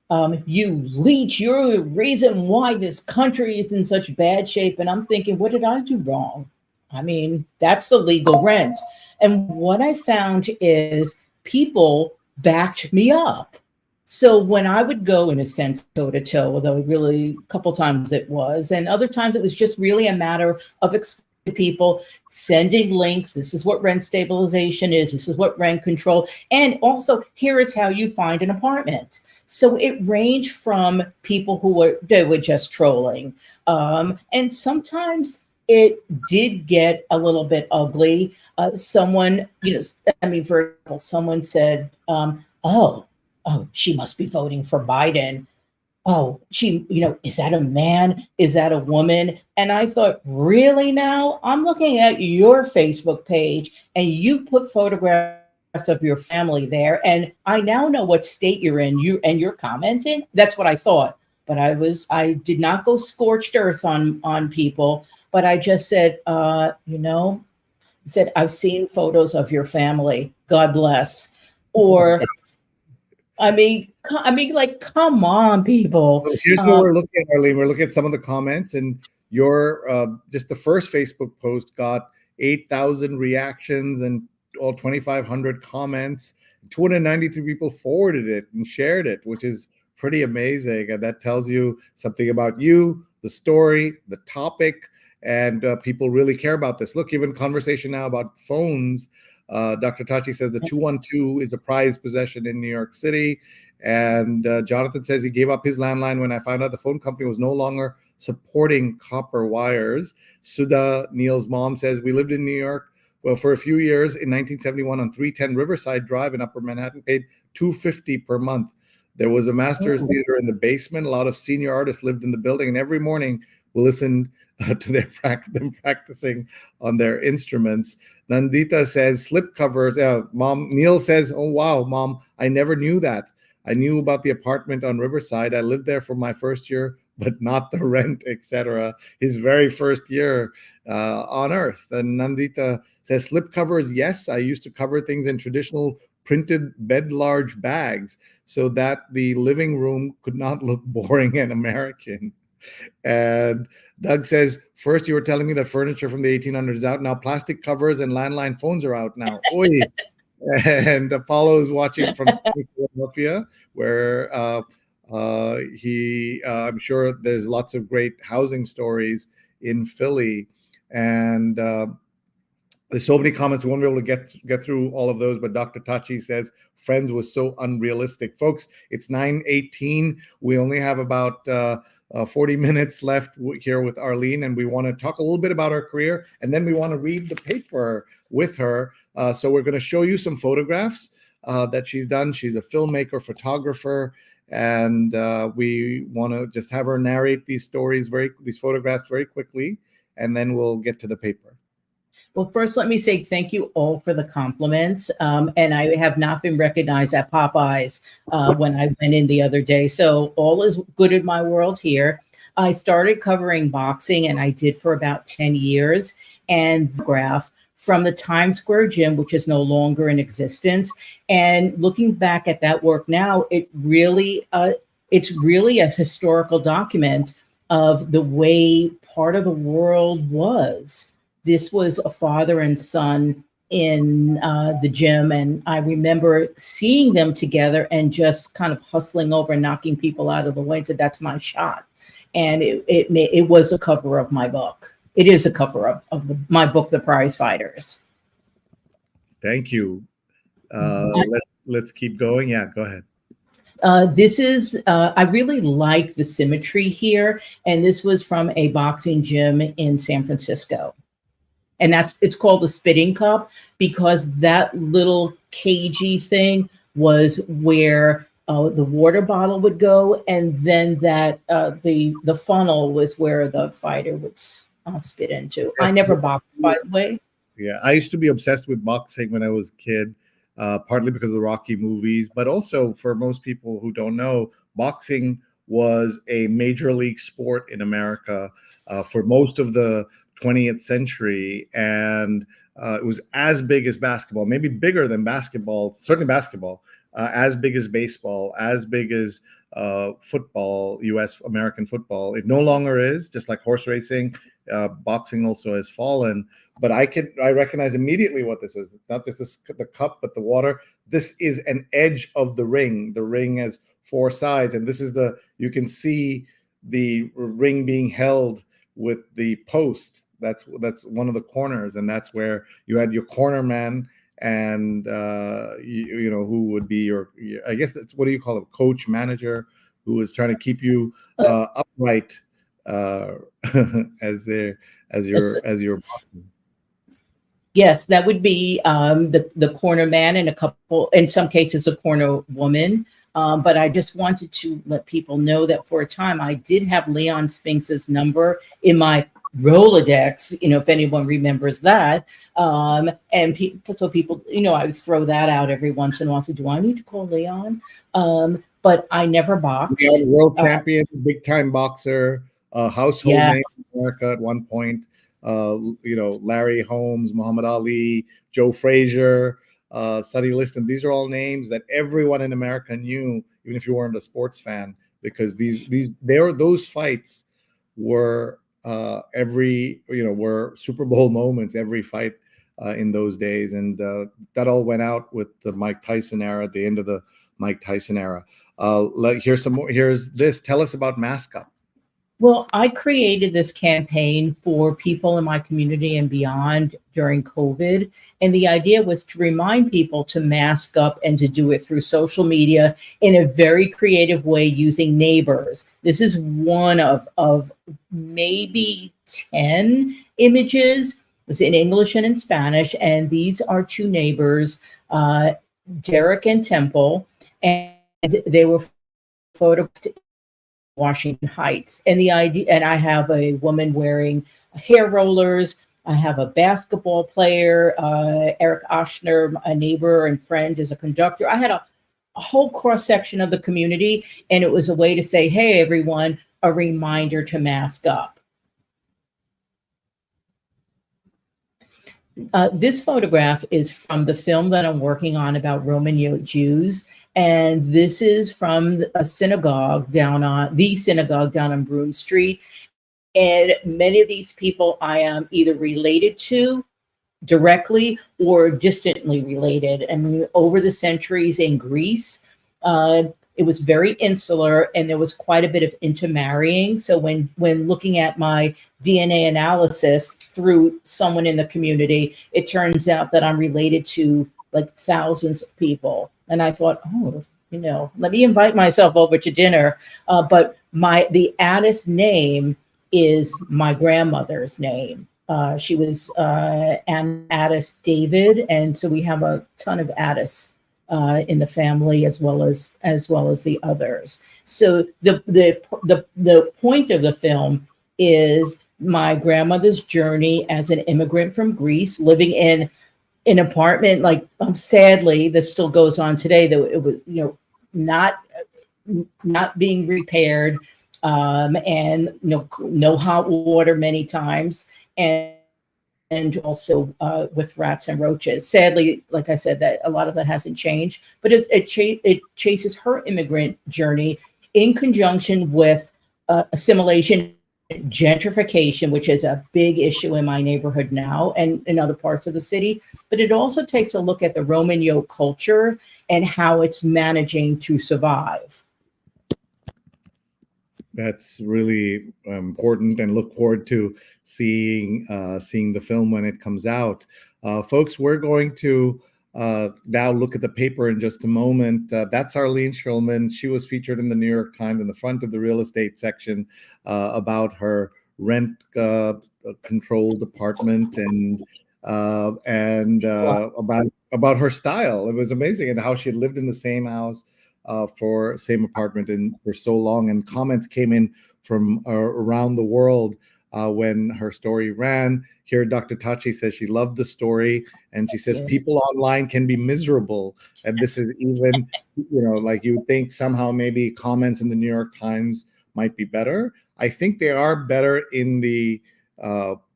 You leech, you're the reason why this country is in such bad shape. And I'm thinking, what did I do wrong? I mean, that's the legal rent. And what I found is people backed me up. So when I would go, in a sense, toe to toe, although really a couple times it was, and other times it was just really a matter of explaining to people, sending links. This is what rent stabilization is. This is what rent control. And also, here is how you find an apartment. So it ranged from people who were just trolling. And sometimes it did get a little bit ugly. Someone, for example, someone said, oh, she must be voting for Biden. Oh, is that a man? Is that a woman? And I thought, really now? I'm looking at your Facebook page and you put photographs of your family there. And I now know what state you're in, you're commenting. That's what I thought. But I did not go scorched earth on people, but I just said, said, I've seen photos of your family. God bless. Or I mean, like, come on, people. So here's what we're looking at, Arlene. We're looking at some of the comments, and your just the first Facebook post got 8,000 reactions and all 2,500 comments. 293 people forwarded it and shared it, which is pretty amazing. And that tells you something about you, the story, the topic, and people really care about this. Look, even conversation now about phones. Dr. Tachi says the 212 is a prized possession in New York City. And Jonathan says he gave up his landline when I found out the phone company was no longer supporting copper wires. Sudha, Neil's mom, says we lived in New York for a few years in 1971 on 310 Riverside Drive in Upper Manhattan, paid $250 per month. There was a master's theater in the basement. A lot of senior artists lived in the building, and every morning we listened to them practicing on their instruments. Nandita says slip covers. Mom, Neil says, oh wow, Mom, I never knew that. I knew about the apartment on Riverside. I lived there for my first year, but not the rent, etc. His very first year on Earth. And Nandita says slip covers. Yes, I used to cover things in traditional printed bed large bags so that the living room could not look boring and American. And Doug says, first you were telling me that furniture from the 1800s is out. Now plastic covers and landline phones are out now. Oy. And Apollo is watching from Philadelphia, where I'm sure there's lots of great housing stories in Philly. And there's so many comments. We won't be able to get through all of those, but Dr. Tachi says Friends was so unrealistic. Folks, it's 9:18. We only have about 40 minutes left here with Arlene, and we want to talk a little bit about her career, and then we want to read the paper with her. So we're going to show you some photographs that she's done. She's a filmmaker, photographer, and we want to just have her narrate these photographs very quickly, and then we'll get to the paper. Well, first, let me say thank you all for the compliments. And I have not been recognized at Popeyes when I went in the other day. So all is good in my world here. I started covering boxing, and I did for about 10 years. And graph from the Times Square gym, which is no longer in existence. And looking back at that work now, it's really a historical document of the way part of the world was. This was a father and son in the gym, and I remember seeing them together and just kind of hustling over and knocking people out of the way and said, that's my shot. And it was a cover of my book. It is a cover of my book, The Prize Fighters. Thank you. Let's keep going. Yeah, go ahead. This is, I really like the symmetry here. And this was from a boxing gym in San Francisco. And it's called the Spitting Cup because that little cagey thing was where the water bottle would go, and then that the funnel was where the fighter would spit into. Yes. I never boxed, by the way. Yeah, I used to be obsessed with boxing when I was a kid, partly because of the Rocky movies, but also for most people who don't know, boxing was a major league sport in America for most of the 20th century, and it was as big as basketball, maybe bigger than basketball, certainly basketball, as big as baseball, as big as football, U.S. American football. It no longer is, just like horse racing. Boxing also has fallen. But I recognize immediately what this is. Not just the cup, but the water. This is an edge of the ring. The ring has 4 sides, and this is you can see the ring being held with the post. That's one of the corners, and that's where you had your corner man, and you know, who would be your, I guess that's, what do you call it, coach, manager, who is trying to keep you upright as you're boxing. Yes, that would be the corner man, and a couple, in some cases, a corner woman. But I just wanted to let people know that for a time I did have Leon Spinks's number in my Rolodex, you know, if anyone remembers that. So people, you know, I would throw that out every once in a while. So, do I need to call Leon? But I never boxed. World champion, big time boxer, household name in America at one point. You know, Larry Holmes, Muhammad Ali, Joe Frazier, Sonny Liston. These are all names that everyone in America knew, even if you weren't a sports fan, because those fights were were Super Bowl moments. Every fight in those days, and that all went out with the Mike Tyson era. At the end of the Mike Tyson era, here's some more. Here's this. Tell us about Mask Up. Well, I created this campaign for people in my community and beyond during COVID. And the idea was to remind people to mask up and to do it through social media in a very creative way using neighbors. This is one of maybe 10 images. It's in English and in Spanish. And these are 2 neighbors, Derek and Temple. And they were photographed Washington Heights. And the idea, and I have a woman wearing hair rollers. I have a basketball player, Eric Oshner, a neighbor and friend, is a conductor. I had a whole cross section of the community, and it was a way to say, hey, everyone, a reminder to mask up. This photograph is from the film that I'm working on about Roman Yoke Jews. And this is from a synagogue down on Broome Street. And many of these people I am either related to directly or distantly related. I mean, over the centuries in Greece, it was very insular, and there was quite a bit of intermarrying. So when looking at my DNA analysis through someone in the community, it turns out that I'm related to like thousands of people. And I thought, oh, you know, let me invite myself over to dinner. But the Addis name is my grandmother's name. She was Ann Addis David, and so we have a ton of Addis in the family as well as the others. So the point of the film is my grandmother's journey as an immigrant from Greece, living in an apartment, like sadly this still goes on today, though it was, you know, not being repaired, and no hot water many times, and also with rats and roaches. Sadly, like I said, that a lot of that hasn't changed, but it chases her immigrant journey in conjunction with assimilation, gentrification, which is a big issue in my neighborhood now and in other parts of the city. But it also takes a look at the Roman yoke culture and how it's managing to survive. That's really important, and look forward to seeing the film when it comes out. Folks, we're going to now look at the paper in just a moment. That's Arlene Schulman. She was featured in the New York Times in the front of the real estate section about her rent controlled apartment and about her style. It was amazing, and how she had lived in the same house same apartment for so long, and comments came in from around the world when her story ran. Here, Dr. Tachi says she loved the story, and she says people online can be miserable, and this is even, like you would think somehow maybe comments in the New York Times might be better. I think they are better in the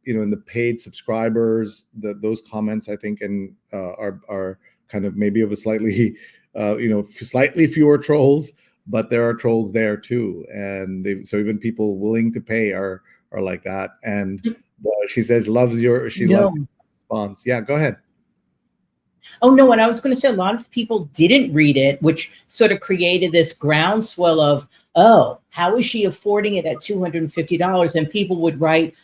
in the paid subscribers. Those comments, I think, and are kind of maybe of a slightly slightly fewer trolls, but there are trolls there too, and so even people willing to pay are like that. And she says she loves your response. Yeah, go ahead. Oh, no, and I was going to say a lot of people didn't read it, which sort of created this groundswell of, oh, how is she affording it at $250? And people would write,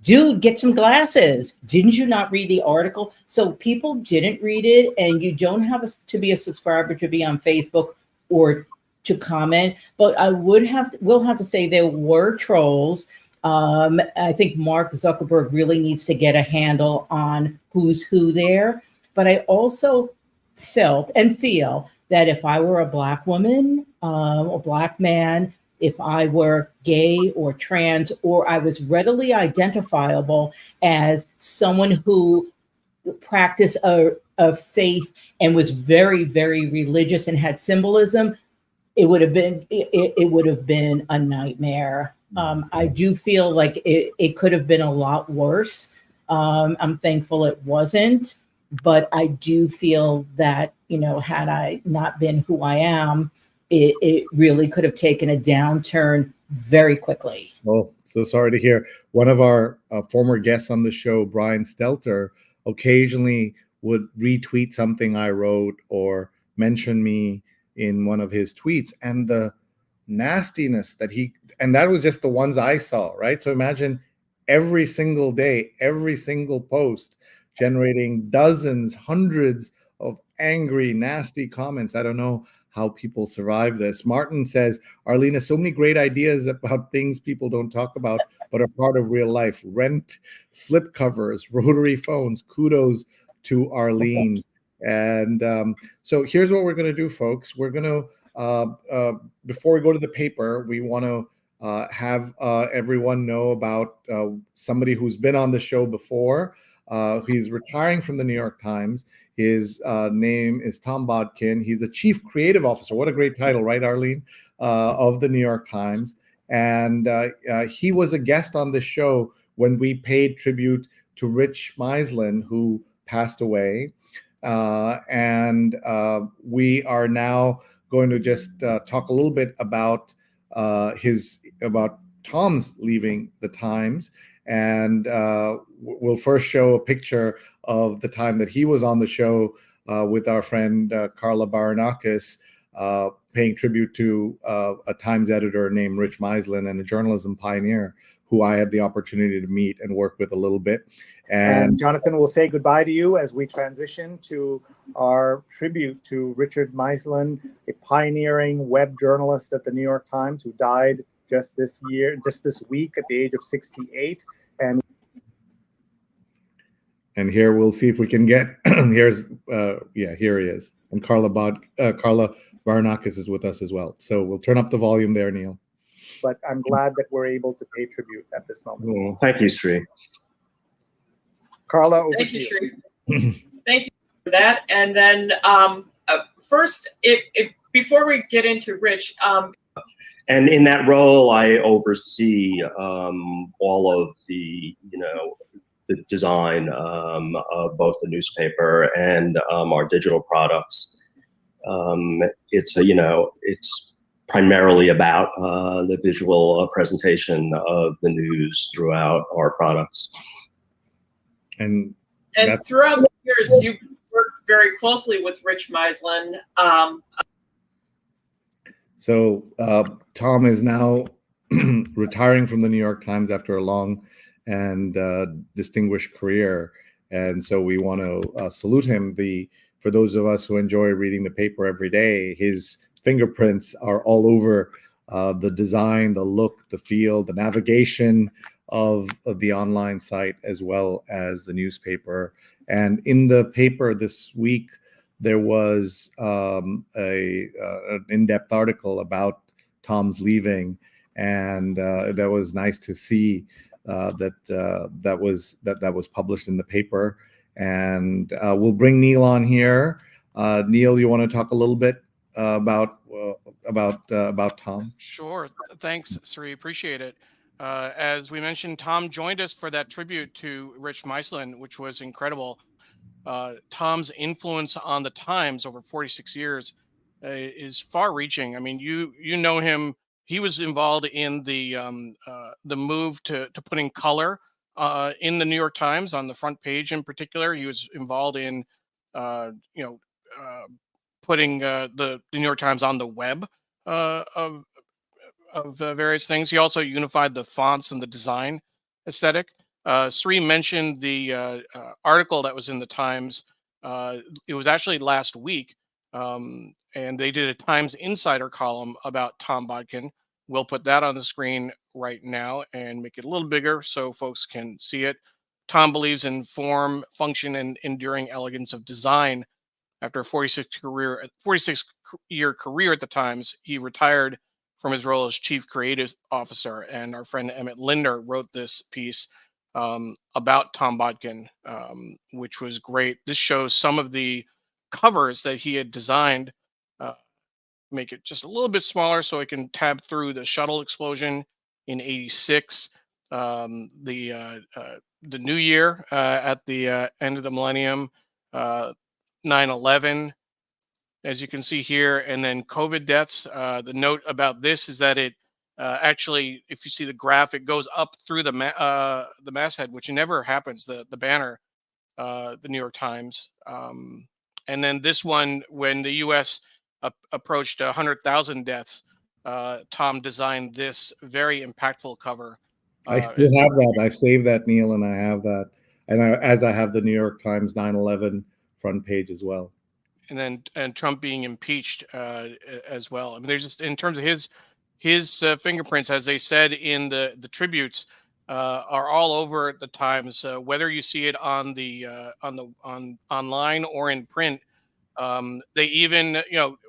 dude, get some glasses. Didn't you not read the article? So people didn't read it, and you don't have to be a subscriber to be on Facebook or to comment. But I will have to say there were trolls. I think Mark Zuckerberg really needs to get a handle on who's who there. But I also felt and feel that if I were a Black woman or Black man, if I were gay or trans, or I was readily identifiable as someone who practiced a faith and was very, very religious and had symbolism, it would have been a nightmare. I do feel like it could have been a lot worse. I'm thankful it wasn't, but I do feel that, had I not been who I am, it really could have taken a downturn very quickly. Oh, so sorry to hear. One of our former guests on the show, Brian Stelter, occasionally would retweet something I wrote or mention me in one of his tweets, and the nastiness and that was just the ones I saw, right? So imagine every single day, every single post generating dozens, hundreds of angry, nasty comments. I don't know how people survive this. Martin says, Arlene has so many great ideas about things people don't talk about, but are part of real life. Rent, slip covers, rotary phones. Kudos to Arlene. And so here's what we're going to do, folks. We're going to, before we go to the paper, we want to have everyone know about somebody who's been on the show before. He's retiring from the New York Times. His name is Tom Bodkin. He's the Chief Creative Officer. What a great title, right, Arlene? Of the New York Times. And he was a guest on the show when we paid tribute to Rich Mislin, who passed away. And we are now going to just talk a little bit about Tom's leaving the Times. And we'll first show a picture of the time that he was on the show with our friend Carla Baranakis, paying tribute to a Times editor named Rich Mislin and a journalism pioneer who I had the opportunity to meet and work with a little bit. And Jonathan will say goodbye to you as we transition to our tribute to Richard Mislin, a pioneering web journalist at the New York Times who died just this week at the age of 68. And here we'll see if we can get, here he is. And Carla Baranakis is with us as well. So we'll turn up the volume there, Neil. But I'm glad that we're able to pay tribute at this moment. Thank you, Sri. Carla, over Thank to you, you. Sri. Thank you for that. And then first, before we get into Rich, and in that role, I oversee all of the, the design of both the newspaper and our digital products. It's primarily about the visual presentation of the news throughout our products. And throughout the years, you've worked very closely with Rich Mislin. So Tom is now retiring from the New York Times after a long and distinguished career. And so we want to salute him. For those of us who enjoy reading the paper every day, his fingerprints are all over the design, the look, the feel, the navigation of the online site, as well as the newspaper. And in the paper this week, there was an in-depth article about Tom's leaving, and that was nice to see that was published in the paper. And we'll bring Neil on here. Neil, you want to talk a little bit about Tom? Sure. Thanks, Sri. Appreciate it. As we mentioned, Tom joined us for that tribute to Rich Mislin, which was incredible. Tom's influence on the Times over 46 years is far-reaching. I mean, you know him. He was involved in the move to putting color in the New York Times on the front page in particular. He was involved in you know putting the New York Times on the web of various things. He also unified the fonts and the design aesthetic. Sri mentioned the article that was in the Times. It was actually last week, and they did a Times Insider column about Tom Bodkin. We'll put that on the screen right now and make it a little bigger so folks can see it. Tom believes in form, function, and enduring elegance of design. After a 46-year career at the Times, he retired from his role as chief creative officer. And our friend Emmett Linder wrote this piece about Tom Bodkin, which was great. This shows some of the covers that he had designed. Make it just a little bit smaller so I can tab through the shuttle explosion in '86, the New Year at the end of the millennium, 9/11, as you can see here, and then COVID deaths. The note about this is that it actually, if you see the graph, it goes up through the masthead, which never happens. The banner, the New York Times, and then this one, when the U.S. Approached 100,000 deaths, Tom designed this very impactful cover. I still have that. I've saved that, Neil, and I have that, and as I have the New York Times 9/11 front page as well. And Trump being impeached as well. I mean, there's just, in terms of his fingerprints, as they said in the tributes, are all over the Times. Whether you see it on online or in print. They even,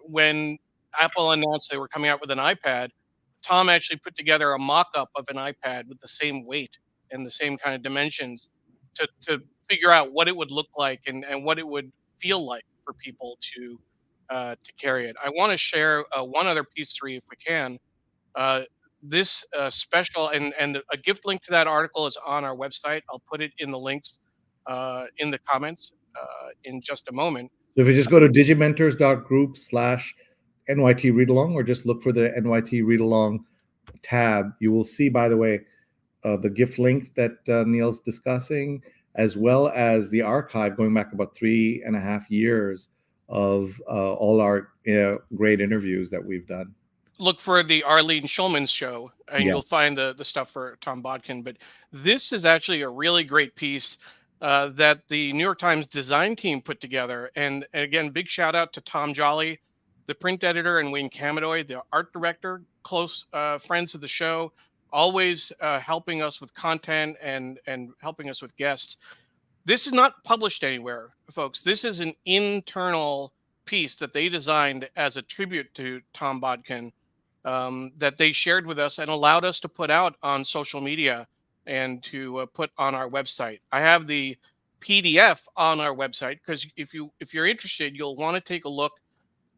when Apple announced they were coming out with an iPad, Tom actually put together a mock-up of an iPad with the same weight and the same kind of dimensions to figure out what it would look like and what it would feel like for people to carry it. I want to share one other piece, Three, if we can. This special and a gift link to that article is on our website. I'll put it in the links in the comments in just a moment. So if you just go to digimentors.group/NYTReadalong, or just look for the NYTReadalong tab, you will see, by the way, the gift link that Neil's discussing, as well as the archive going back about 3.5 years of all our great interviews that we've done. Look for the Arlene Schulman show, and you'll find the stuff for Tom Bodkin. But this is actually a really great piece that the New York Times design team put together. And again, big shout out to Tom Jolly, the print editor, and Wayne Camadoy, the art director, close friends of the show, always helping us with content and helping us with guests. This is not published anywhere, folks. This is an internal piece that they designed as a tribute to Tom Bodkin that they shared with us and allowed us to put out on social media and to put on our website. I have the PDF on our website because if you're interested, you'll want to take a look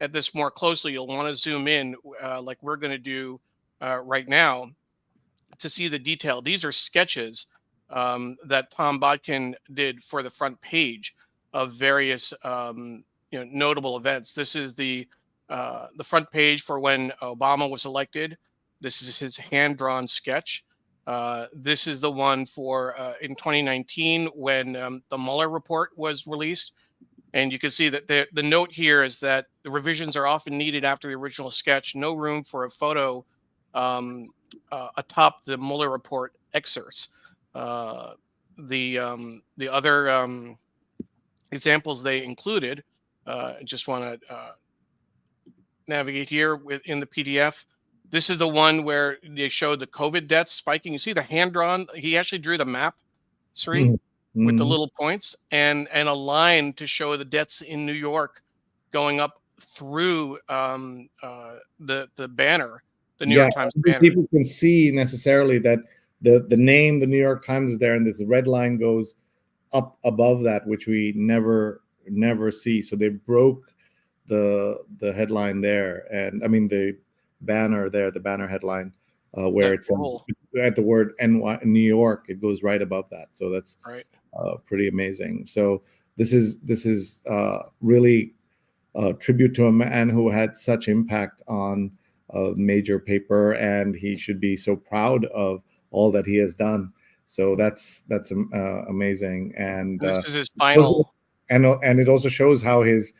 at this more closely. You'll want to zoom in like we're going to do right now to see the detail. These are sketches that Tom Bodkin did for the front page of various notable events. This is the front page for when Obama was elected. This is his hand-drawn sketch. This is the one for in 2019 when the Mueller report was released. And you can see that the note here is that the revisions are often needed after the original sketch. No room for a photo atop the Mueller report excerpts. The other examples they included, I just want to navigate here in the PDF. This is the one where they showed the COVID deaths spiking. You see the hand-drawn, he actually drew the map, Sri, with the little points and a line to show the deaths in New York going up through the banner, the New York Times banner. People can see necessarily that the name, the New York Times, is there, and this red line goes up above that, which we never see. So they broke the headline there, and I mean the banner there, the banner headline, where it's at the word NY, New York, it goes right above that. So that's right. Pretty amazing. So this is really tribute to a man who had such impact on a major paper, and he should be so proud of all that he has done. So that's amazing. And this is his final. And it also shows how his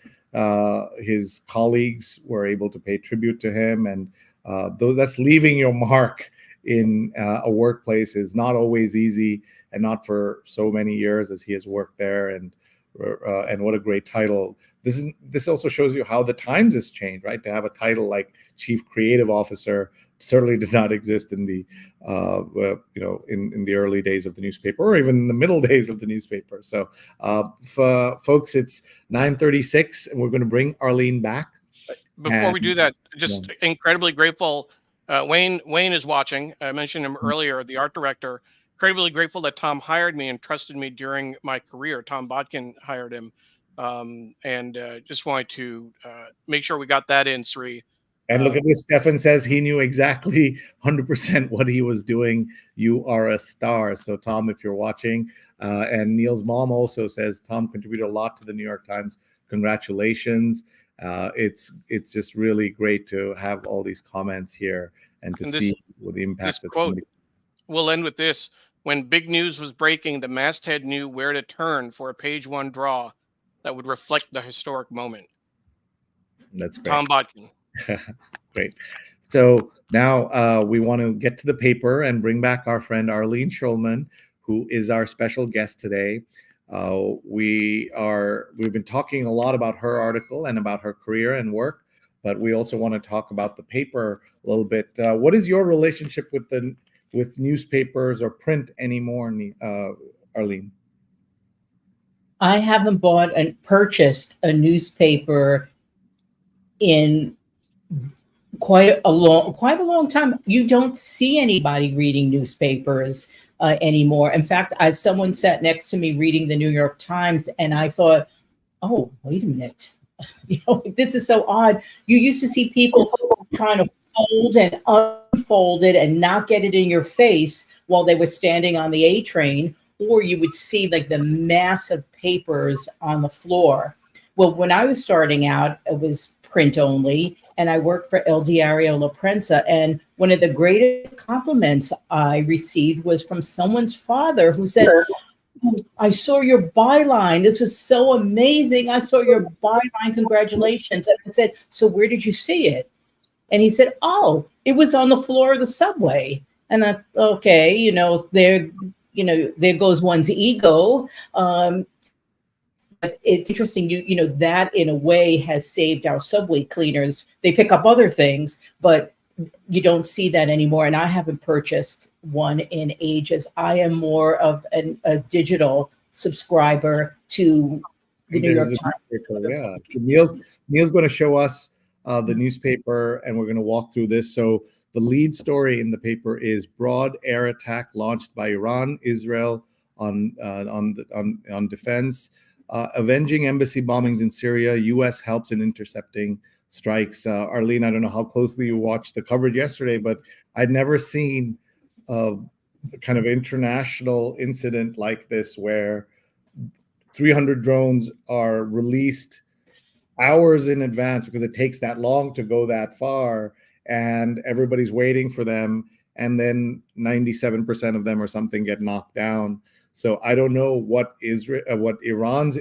colleagues were able to pay tribute to him, and though that's leaving your mark in a workplace is not always easy, and not for so many years as he has worked there. And what a great title. This also shows you how the times has changed, right? To have a title like Chief Creative Officer certainly did not exist in the in the early days of the newspaper, or even in the middle days of the newspaper. So for folks, it's 9:36, and we're going to bring Arlene back. Before we do that, just incredibly grateful. Wayne is watching. I mentioned him earlier, the art director. Incredibly grateful that Tom hired me and trusted me during my career. Tom Botkin hired him, and just wanted to make sure we got that in, Sri. And look at this. Stefan says he knew exactly 100% what he was doing. You are a star. So Tom, if you're watching, and Neil's mom also says Tom contributed a lot to the New York Times. Congratulations. It's just really great to have all these comments here and to see the impact. This quote, we'll end with this. When big news was breaking, the masthead knew where to turn for a page one draw that would reflect the historic moment. That's great. Tom Botkin. Great. So now we want to get to the paper and bring back our friend Arlene Schulman, who is our special guest today. We've been talking a lot about her article and about her career and work, but we also want to talk about the paper a little bit. What is your relationship with newspapers or print anymore, Arlene? I haven't bought and purchased a newspaper in quite a long time. You don't see anybody reading newspapers anymore. In fact, someone sat next to me reading the New York Times, and I thought, oh, wait a minute. This is so odd. You used to see people trying to fold and unfold it and not get it in your face while they were standing on the A train, or you would see like the massive papers on the floor. Well, when I was starting out, it was print only, and I worked for El Diario La Prensa, and one of the greatest compliments I received was from someone's father who said, oh, I saw your byline. This was so amazing. I saw your byline. Congratulations. And I said, so where did you see it? And he said, oh, it was on the floor of the subway. And I, okay, there goes one's ego. But it's interesting, that in a way has saved our subway cleaners. They pick up other things, but you don't see that anymore. And I haven't purchased one in ages. I am more of a digital subscriber to the New York Times. Yeah. So Neil's going to show us the newspaper, and we're going to walk through this. So the lead story in the paper is broad air attack launched by Iran, Israel on defense. Avenging embassy bombings in Syria, U.S. helps in intercepting strikes. Arlene, I don't know how closely you watched the coverage yesterday, but I'd never seen a kind of international incident like this where 300 drones are released hours in advance because it takes that long to go that far, and everybody's waiting for them, and then 97% of them or something get knocked down. So I don't know what Iran's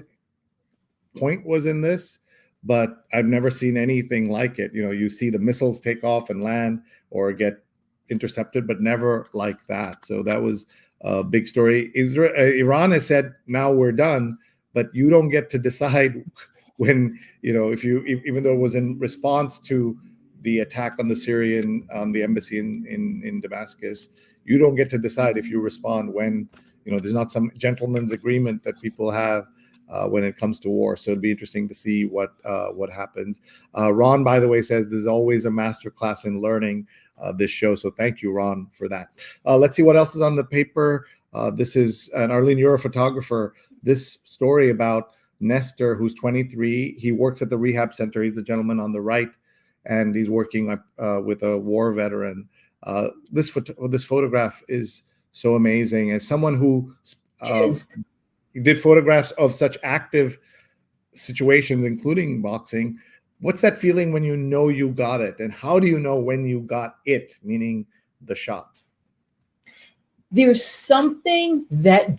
point was in this, but I've never seen anything like it. You see the missiles take off and land or get intercepted, but never like that. So that was a big story. Iran has said, now we're done, but you don't get to decide when, even though it was in response to the attack on the embassy in Damascus, you don't get to decide if you respond when, there's not some gentleman's agreement that people have when it comes to war. So it'd be interesting to see what happens. Ron, by the way, says there's always a masterclass in learning this show. So thank you, Ron, for that. Let's see what else is on the paper. This is, and Arlene, you're a photographer. This story about Nestor, who's 23. He works at the rehab center. He's the gentleman on the right, and he's working with a war veteran. This photograph is so amazing. As someone who did photographs of such active situations, including boxing, what's that feeling when you know you got it? And how do you know when you got it, meaning the shot? There's something that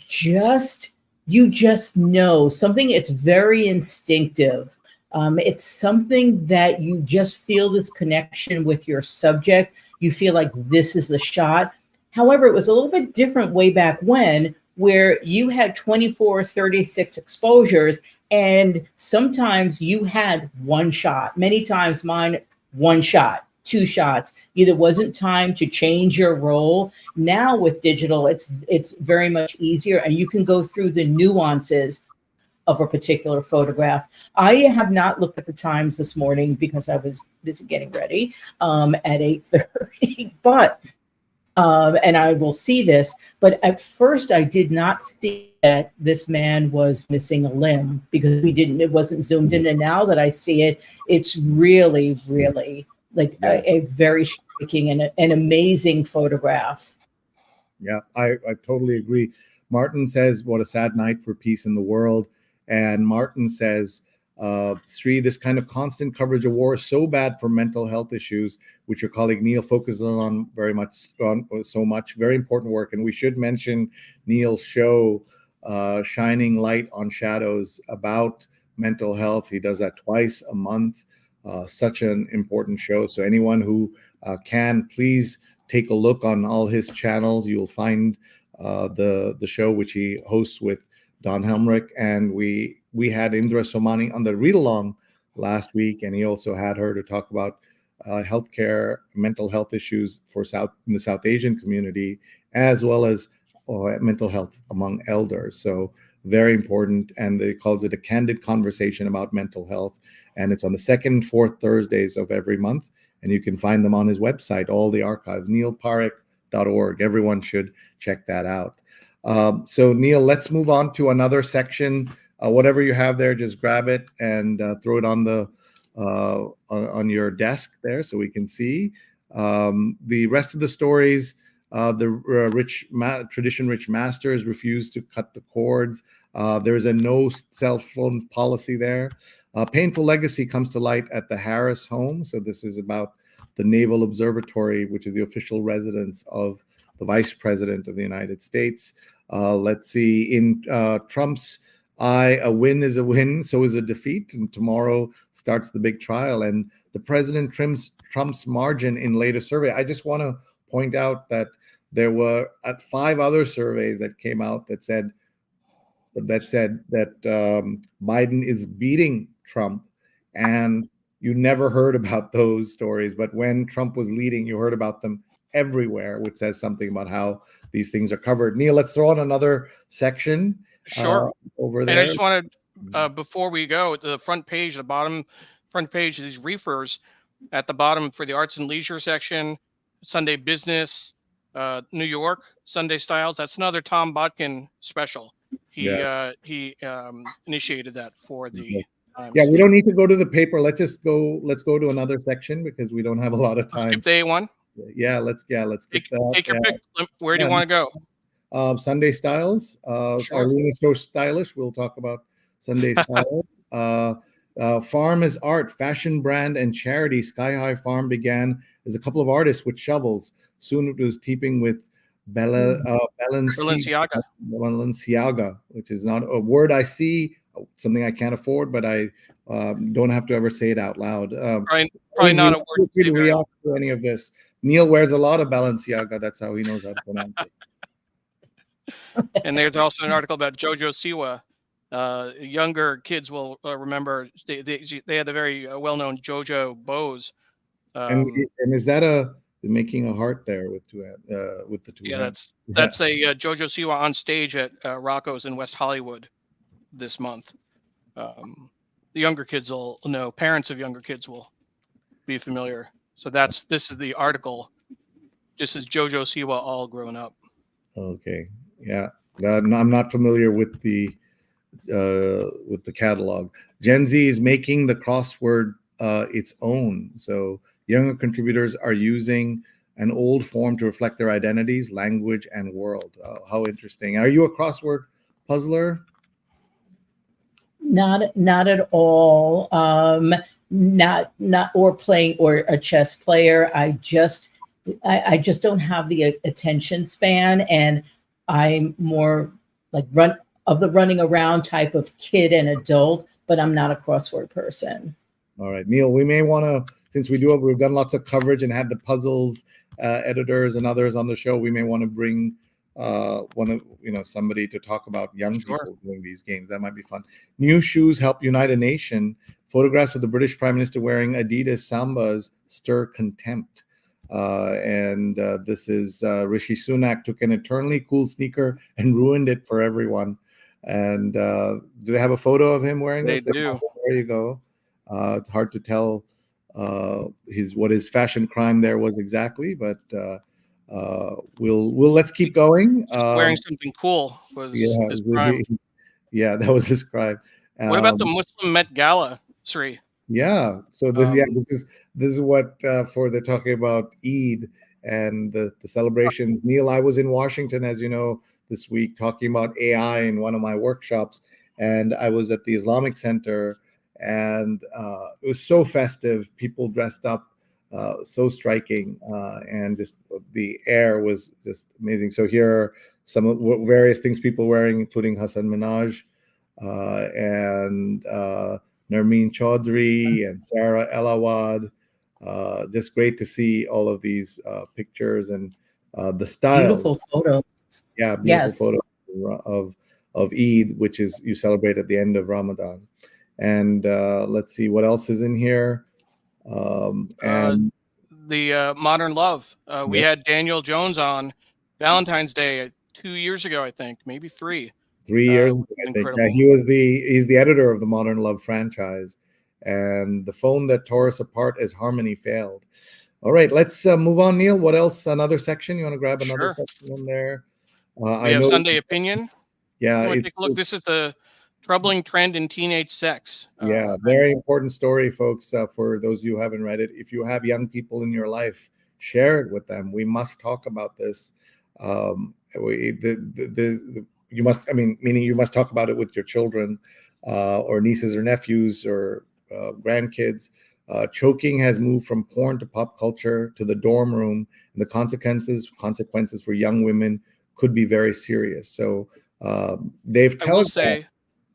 you just know, something it's very instinctive. It's something that you just feel this connection with your subject. You feel like this is the shot. However, it was a little bit different way back when, where you had 24 or 36 exposures, and sometimes you had one shot. Many times mine, one shot, two shots. Either wasn't time to change your role. Now with digital, it's very much easier, and you can go through the nuances of a particular photograph. I have not looked at the times this morning because I was busy getting ready at 8:30, but and I will see this, but at first I did not think that this man was missing a limb because it wasn't zoomed in. And now that I see it, it's really, really like a very striking and an amazing photograph. Yeah, I totally agree. Martin says, what a sad night for peace in the world. And Martin says, Sri, this kind of constant coverage of war is so bad for mental health issues, which your colleague Neil focuses on so much. Very important work. And we should mention Neil's show, Shining Light on Shadows, about mental health. He does that twice a month. Such an important show. So anyone who can, please take a look on all his channels. You'll find the show which he hosts with Don Helmrich, and we had Indra Somani on the read along last week, and he also had her to talk about healthcare, mental health issues in the South Asian community, as well as mental health among elders. So very important, and they calls it a candid conversation about mental health, and it's on the second and fourth Thursdays of every month, and you can find them on his website, all the archive, neilparekh.org. Everyone should check that out. So Neil, let's move on to another section. Whatever you have there, just grab it and throw it on the on your desk there so we can see. The rest of the stories, the tradition-rich masters refuse to cut the cords. There's a no cell phone policy there. Painful legacy comes to light at the Harris home. So this is about the Naval Observatory, which is the official residence of the Vice President of the United States. Let's see, in Trump's eye, a win is a win, so is a defeat. And tomorrow starts the big trial. And the president trims Trump's margin in later survey. I just want to point out that there were 5 other surveys that came out that said that Biden is beating Trump, and you never heard about those stories. But when Trump was leading, you heard about them everywhere, which says something about how these things are covered. Neil, let's throw on another section. Sure. Over there. And I just wanted, before we go, the front page, the bottom front page of these reefers, at the bottom for the arts and leisure section, Sunday business, New York, Sunday styles. That's another Tom Botkin special. He initiated that for the Times. Yeah, we don't need to go to the paper. Let's go to another section because we don't have a lot of time. Skip day one. Yeah, let's get that. Take your pick. Where do you want to go? Sunday styles. Sure. Arlene is so stylish. We'll talk about Sunday styles. Farm is art, fashion brand, and charity. Sky High Farm began as a couple of artists with shovels. Soon it was teeping with Balenciaga, which is not a word I see, something I can't afford, but I don't have to ever say it out loud. Probably not a word to react to any of this. Neil wears a lot of Balenciaga. That's how he knows how to pronounce it. And there's also an article about Jojo Siwa. Younger kids will remember they had the very well-known Jojo bows. And is that making a heart there with the two? Yeah, that's a Jojo Siwa on stage at Rocco's in West Hollywood this month. The younger kids will know. Parents of younger kids will be familiar. So this is the article. This is Jojo Siwa all grown up. Okay, yeah, I'm not familiar with the catalog. Gen Z is making the crossword its own. So younger contributors are using an old form to reflect their identities, language, and world. How interesting. Are you a crossword puzzler? Not at all. Not or playing or a chess player. I just don't have the attention span, and I'm more like running around type of kid and adult, but I'm not a crossword person. All right, Neil, we may want to, since we've done lots of coverage and had the puzzles editors and others on the show, we may want to bring somebody to talk about young people doing these games. That might be fun. New shoes help unite a nation. Photographs of the British Prime Minister wearing Adidas Sambas stir contempt. This is Rishi Sunak took an eternally cool sneaker and ruined it for everyone. And do they have a photo of him wearing this? They do. There you go. It's hard to tell what his fashion crime there was exactly, but let's keep going. Just wearing something cool was his crime. Yeah, that was his crime. What about the Muslim Met Gala, Sri? Yeah, so this is what for they're talking about Eid and the celebrations. Neil, I was in Washington, as you know, this week talking about AI in one of my workshops, and I was at the Islamic Center, and it was so festive. People dressed up, so striking, and just the air was just amazing. So here are some of various things people wearing, including Hassan Minhaj and Narmeen Chaudhry and Sarah El-Awad. Just great to see all of these pictures and the styles. Beautiful photo. Yeah, beautiful photo of Eid, which is you celebrate at the end of Ramadan. And let's see what else is in here. And the Modern Love. We had Daniel Jones on Valentine's Day 2 years ago, I think, maybe 3. 3 years, I think. Yeah, he's the editor of the Modern Love franchise, and the phone that tore us apart as harmony failed. All right, let's move on, Neil. What else? Another section? You want to grab another section in there? We have Sunday Opinion. Yeah, take a look. This is the troubling trend in teenage sex. Yeah, very important story, folks. For those of you who haven't read it, if you have young people in your life, share it with them. We must talk about this. You must, meaning you must talk about it with your children or nieces or nephews or grandkids. Choking has moved from porn to pop culture to the dorm room, and the consequences for young women could be very serious. So they've I will say,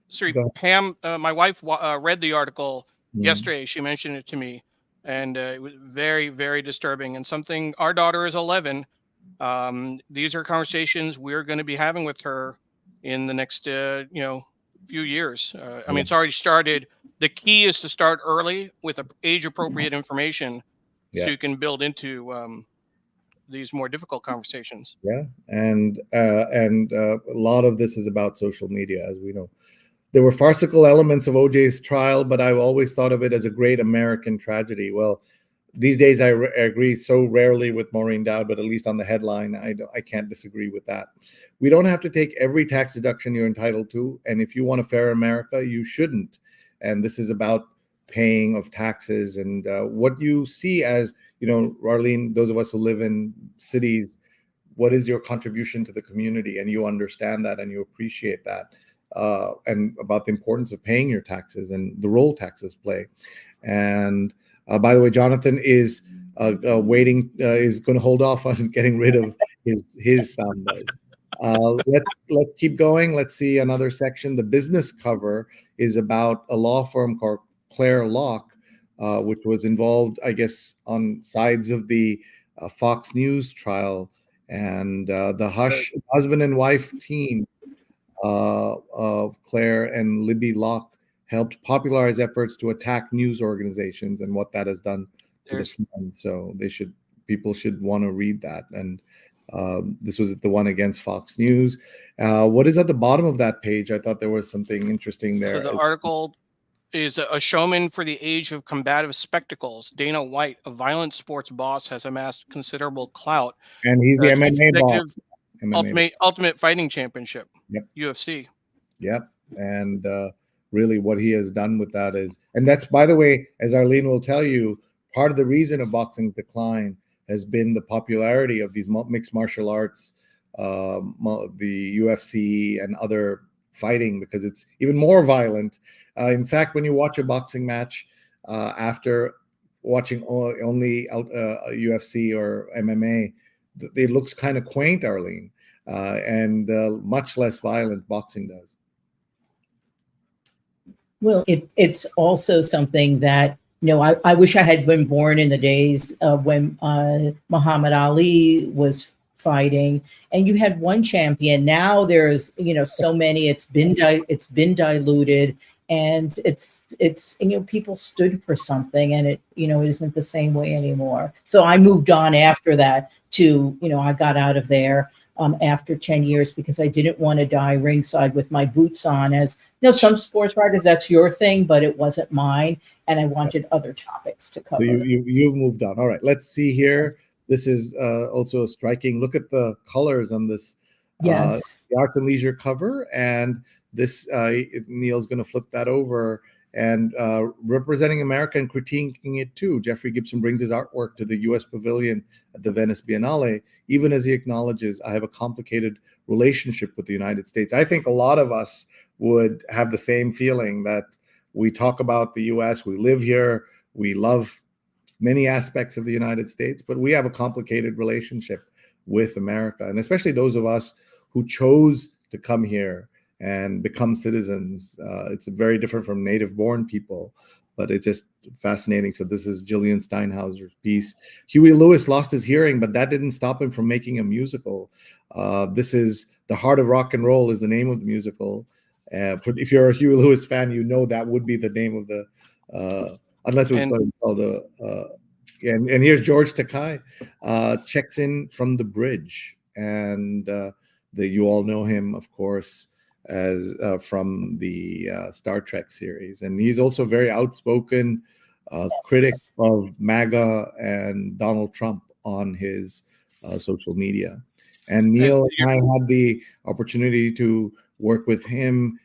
sorry, Pam, my wife read the article yesterday. She mentioned it to me, and it was very, very disturbing, and something. Our daughter is 11. These are conversations we're going to be having with her in the next few years. It's already started. The key is to start early with age appropriate information, so you can build into these more difficult conversations. Yeah, and a lot of this is about social media, as we know. There were farcical elements of OJ's trial, but I've always thought of it as a great American tragedy. Well, these days, I agree so rarely with Maureen Dowd, but at least on the headline, I can't disagree with that. We don't have to take every tax deduction you're entitled to, and if you want a fair America, you shouldn't. And this is about paying of taxes and what you see as, Arlene, those of us who live in cities, what is your contribution to the community? And you understand that and you appreciate that, and about the importance of paying your taxes and the role taxes play. And by the way, Jonathan is is going to hold off on getting rid of his soundbites. Let's keep going. Let's see another section. The business cover is about a law firm called Claire Locke, which was involved, I guess, on sides of the Fox News trial, and the husband and wife team of Claire and Libby Locke helped popularize efforts to attack news organizations and what that has done to the fund. So people should want to read that. And this was the one against Fox News. What is at the bottom of that page? I thought there was something interesting there. So the article is a showman for the age of combative spectacles. Dana White, a violent sports boss, has amassed considerable clout. And he's the MMA boss. Ultimate Fighting Championship. Yep. UFC. Yep. And really what he has done with that is, and that's, by the way, as Arlene will tell you, part of the reason of boxing's decline has been the popularity of these mixed martial arts, the UFC and other fighting because it's even more violent. In fact, when you watch a boxing match after watching only UFC or MMA, it looks kind of quaint, Arlene, and much less violent boxing does. Well, it's also something that, I wish I had been born in the days when Muhammad Ali was fighting, and you had one champion. Now there's, so many. It's been diluted, and it's people stood for something, and it isn't the same way anymore. So I moved on after that to, I got out of there after 10 years because I didn't want to die ringside with my boots on. As some sports writers, that's your thing, but it wasn't mine, and I wanted other topics to cover. So you've moved on. All right, let's see here. This is also a striking. Look at the colors on this. Yes. The Art and Leisure cover, and this Neil's going to flip that over, and representing America and critiquing it too. Jeffrey Gibson brings his artwork to the U.S. Pavilion at the Venice Biennale, even as he acknowledges, I have a complicated relationship with the United States. I think a lot of us would have the same feeling that we talk about the U.S., we live here, we love many aspects of the United States, but we have a complicated relationship with America, and especially those of us who chose to come here and become citizens. It's very different from native-born people, but it's just fascinating. So this is Jillian Steinhauser's piece. Huey Lewis lost his hearing, but that didn't stop him from making a musical. This is The Heart of Rock and Roll is the name of the musical. If you're a Huey Lewis fan, you know that would be the name of the, unless it was going to be called and here's George Takei, checks in from the bridge. And you all know him, of course, as from the Star Trek series. And he's also a very outspoken critic of MAGA and Donald Trump on his social media. And Neil and I had the opportunity to work with him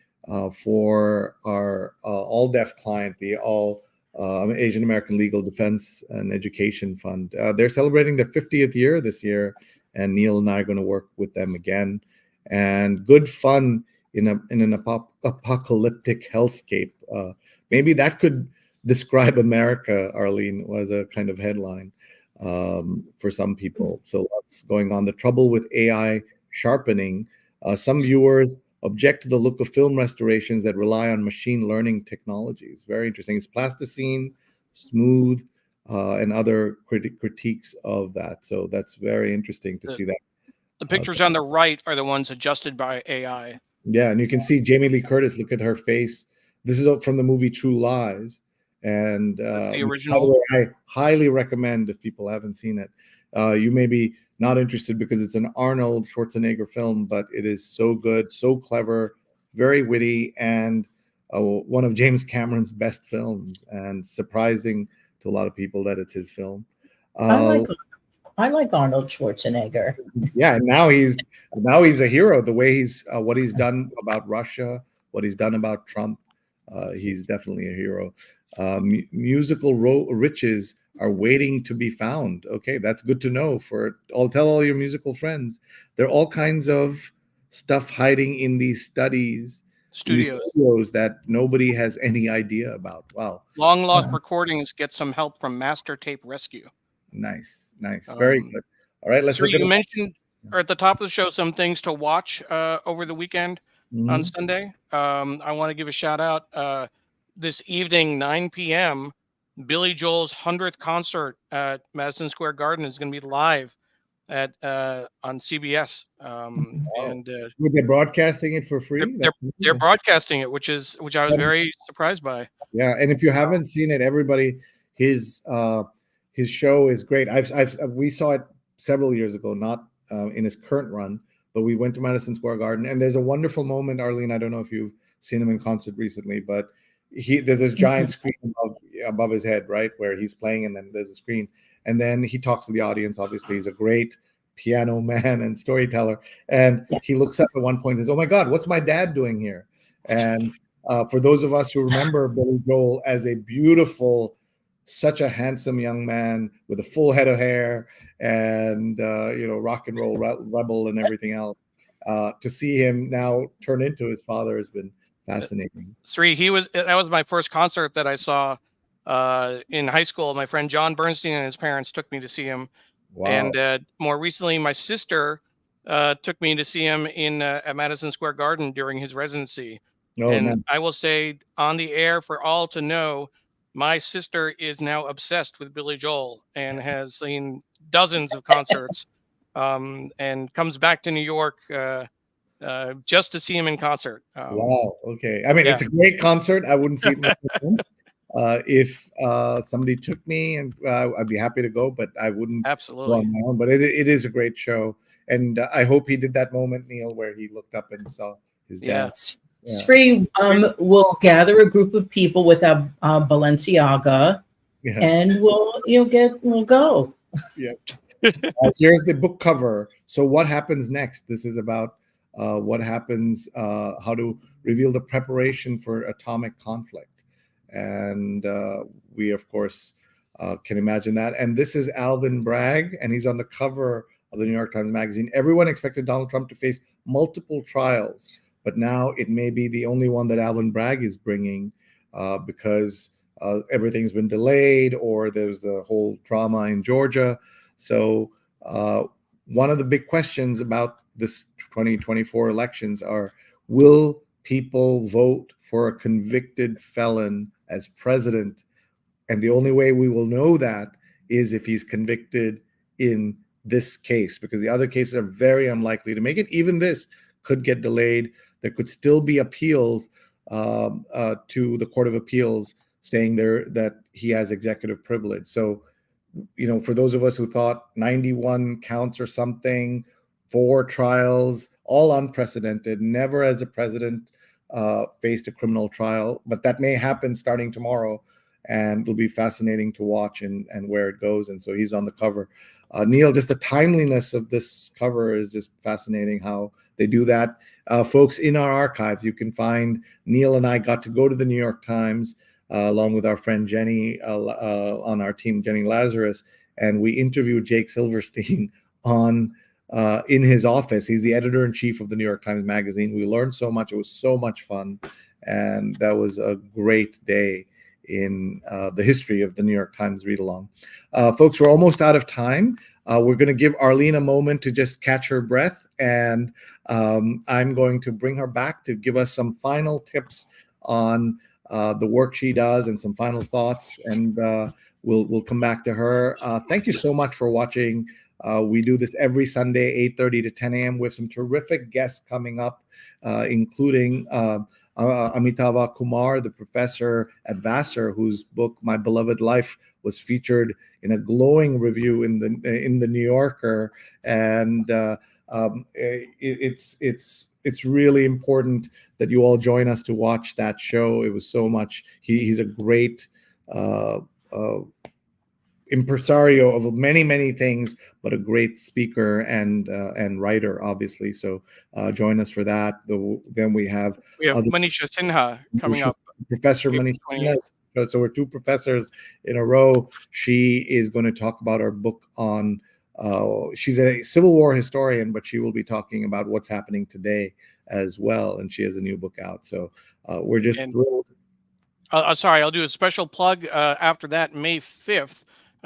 for our All Deaf client, the All Asian American Legal Defense and Education Fund. They're celebrating their 50th year this year, and Neil and I are going to work with them again. And good fun in an apocalyptic hellscape. Maybe that could describe America, Arlene, was a kind of headline for some people. So what's going on? The trouble with AI sharpening. Some viewers object to the look of film restorations that rely on machine learning technologies. Very interesting. It's plasticine, smooth, and other critiques of that. So that's very interesting to see that. The pictures on the right are the ones adjusted by AI. Yeah, and you can see Jamie Lee Curtis. Look at her face. This is from the movie True Lies. And the original. by the way, I highly recommend, if people haven't seen it. You may be not interested because it's an Arnold Schwarzenegger film, but it is so good, so clever, very witty, and one of James Cameron's best films, and surprising to a lot of people that it's his film. I like Arnold Schwarzenegger. Yeah, and now he's a hero. The way he's what he's done about Russia, what he's done about Trump, he's definitely a hero. Musical riches are waiting to be found. Okay, that's good to know. Tell all your musical friends. There are all kinds of stuff hiding in these studios that nobody has any idea about. Wow. Long lost recordings get some help from Master Tape Rescue. Nice. Very good. All right, let's look at. You mentioned at the top of the show some things to watch over the weekend on Sunday. I want to give a shout out. This evening, 9 p.m., Billy Joel's 100th concert at Madison Square Garden is going to be live on CBS. And they're broadcasting it for free. They're broadcasting it, which I was very surprised by. Yeah, and if you haven't seen it, everybody, his show is great. We saw it several years ago, not in his current run, but we went to Madison Square Garden, and there's a wonderful moment, Arlene. I don't know if you've seen him in concert recently, but there's this giant screen above his head, right, where he's playing, and then there's a screen, and then he talks to the audience. Obviously, he's a great piano man and storyteller, and he looks up at one point and says, "Oh my God, what's my dad doing here?" And for those of us who remember Billy Joel as a beautiful, such a handsome young man with a full head of hair and rock and roll rebel and everything else, to see him now turn into his father has been fascinating. Sri, that was my first concert that I saw in high school. My friend John Bernstein and his parents took me to see him. Wow. And more recently, my sister took me to see him at Madison Square Garden during his residency. Oh, and nice. I will say on the air for all to know, my sister is now obsessed with Billy Joel and has seen dozens of concerts, and comes back to New York just to see him in concert. Wow. Okay. I mean, yeah. it's a great concert. I wouldn't see it much difference. If somebody took me, and I'd be happy to go, but I wouldn't go Absolutely. on my own. But it is a great show, and I hope he did that moment, Neil, where he looked up and saw his dad. Yeah. Sri will gather a group of people with a Balenciaga, Yeah. and we'll go. Yeah. Here's the book cover. So what happens next? This is about what happens, how to reveal the preparation for atomic conflict. And we, of course, can imagine that. And this is Alvin Bragg, and he's on the cover of the New York Times Magazine. Everyone expected Donald Trump to face multiple trials, but now it may be the only one that Alvin Bragg is bringing because everything's been delayed, or there's the whole drama in Georgia. So one of the big questions about this 2024 elections are, will people vote for a convicted felon as president? And the only way we will know that is if he's convicted in this case, because the other cases are very unlikely to make it. Even this could get delayed. There could still be appeals to the Court of Appeals saying that he has executive privilege. So, for those of us who thought 91 counts or something, 4 trials, all unprecedented, never as a president faced a criminal trial, but that may happen starting tomorrow, and it'll be fascinating to watch and where it goes. And so he's on the cover. Neil, just the timeliness of this cover is just fascinating, how they do that. Folks, in our archives, you can find Neil and I got to go to the New York Times along with our friend Jenny on our team, Jenny Lazarus, and we interviewed Jake Silverstein in his office. He's the editor-in-chief of the New York Times Magazine. We learned so much. It was so much fun, and that was a great day in the history of the New York Times read-along. Folks, we're almost out of time. We're going to give Arlene a moment to just catch her breath, and I'm going to bring her back to give us some final tips on the work she does and some final thoughts, and we'll come back to her. Thank you so much for watching. We do this every Sunday, 8:30 to 10 a.m. with some terrific guests coming up, including Amitabha Kumar, the professor at Vassar, whose book "My Beloved Life" was featured in a glowing review in the New Yorker, and it's really important that you all join us to watch that show. It was so much. He's a great impresario of many things, but a great speaker and writer, obviously. So join us for that. Then we have Manisha Sinha coming up. Professor Manisha Sinha. So we're 2 professors in a row. She is going to talk about her book on. She's a Civil War historian, but she will be talking about what's happening today as well. And she has a new book out. So we're just thrilled. Sorry, I'll do a special plug after that, May 5th.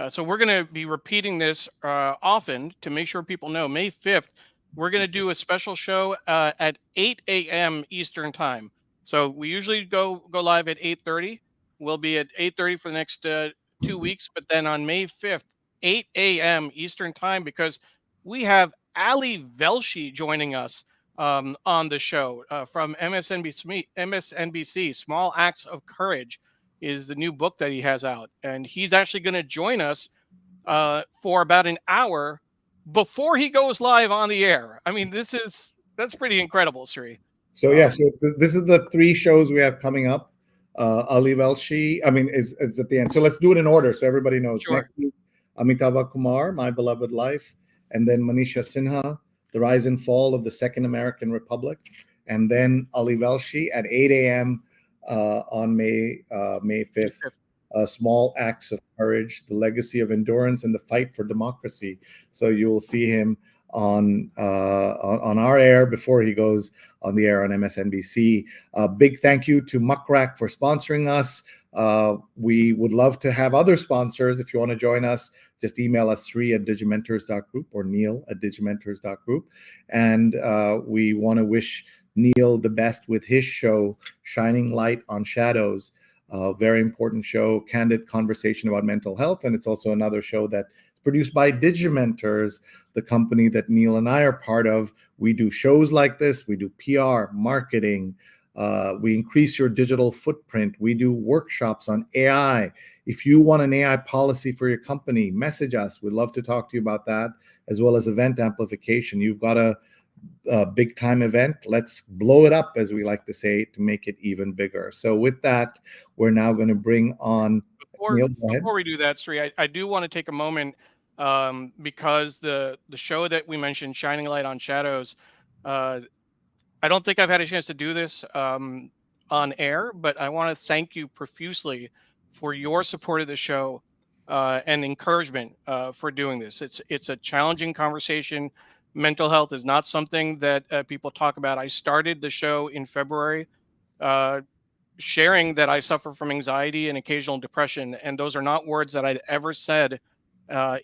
So we're going to be repeating this often to make sure people know. May 5th, we're going to do a special show at 8 a.m. Eastern time. So we usually go live at 8:30. We'll be at 8:30 for the next 2 weeks. But then on May 5th, 8 a.m. Eastern time, because we have Ali Velshi joining us on the show from MSNBC. Small Acts of Courage is the new book that he has out, and he's actually going to join us for about an hour before he goes live on the air. I mean, that's pretty incredible, Sri. So yeah, so this is the 3 shows we have coming up. Ali Velshi, I mean, is at the end. So let's do it in order so everybody knows. Sure. Next week, Amitabha Kumar, My Beloved Life, and then Manisha Sinha, The Rise and Fall of the Second American Republic, and then Ali Velshi at 8 a.m. On May 5th. Small Acts of Courage, The Legacy of Endurance, and the Fight for Democracy. So you will see him on our air before he goes on the air on MSNBC. Big thank you to Muck Rack for sponsoring us. We would love to have other sponsors. If you want to join us, just email us Sri@digimentors.group or Neil@digimentors.group. And we want to wish Neil the best with his show, Shining Light on Shadows. Very important show, candid conversation about mental health. And it's also another show that's produced by Digimentors, the company that Neil and I are part of. We do shows like this. We do PR, marketing. We increase your digital footprint. We do workshops on AI. If you want an AI policy for your company, message us. We'd love to talk to you about that, as well as event amplification. You've got a big time event. Let's blow it up, as we like to say, to make it even bigger. So with that, we're now going to bring on Neil. Go ahead. Before we do that, Sri, I do want to take a moment because the show that we mentioned, Shining Light on Shadows, I don't think I've had a chance to do this on air, but I want to thank you profusely for your support of the show and encouragement for doing this. It's a challenging conversation. Mental health is not something that people talk about. I started the show in February sharing that I suffer from anxiety and occasional depression, and those are not words that I'd ever said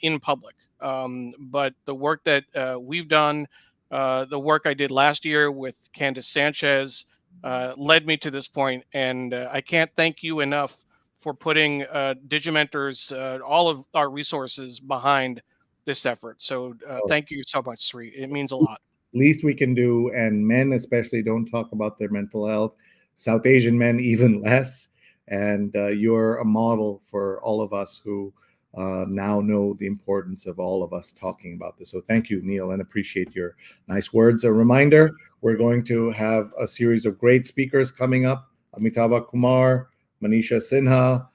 in public. But the work that we've done, the work I did last year with Candace Sanchez led me to this point, and I can't thank you enough for putting Digimentors, all of our resources behind this effort. So thank you so much, Sri. It means a lot. Least we can do, and men especially don't talk about their mental health. South Asian men even less. And you're a model for all of us who now know the importance of all of us talking about this. So thank you, Neil, and appreciate your nice words. A reminder, we're going to have a series of great speakers coming up. Amitabh Kumar, Manisha Sinha,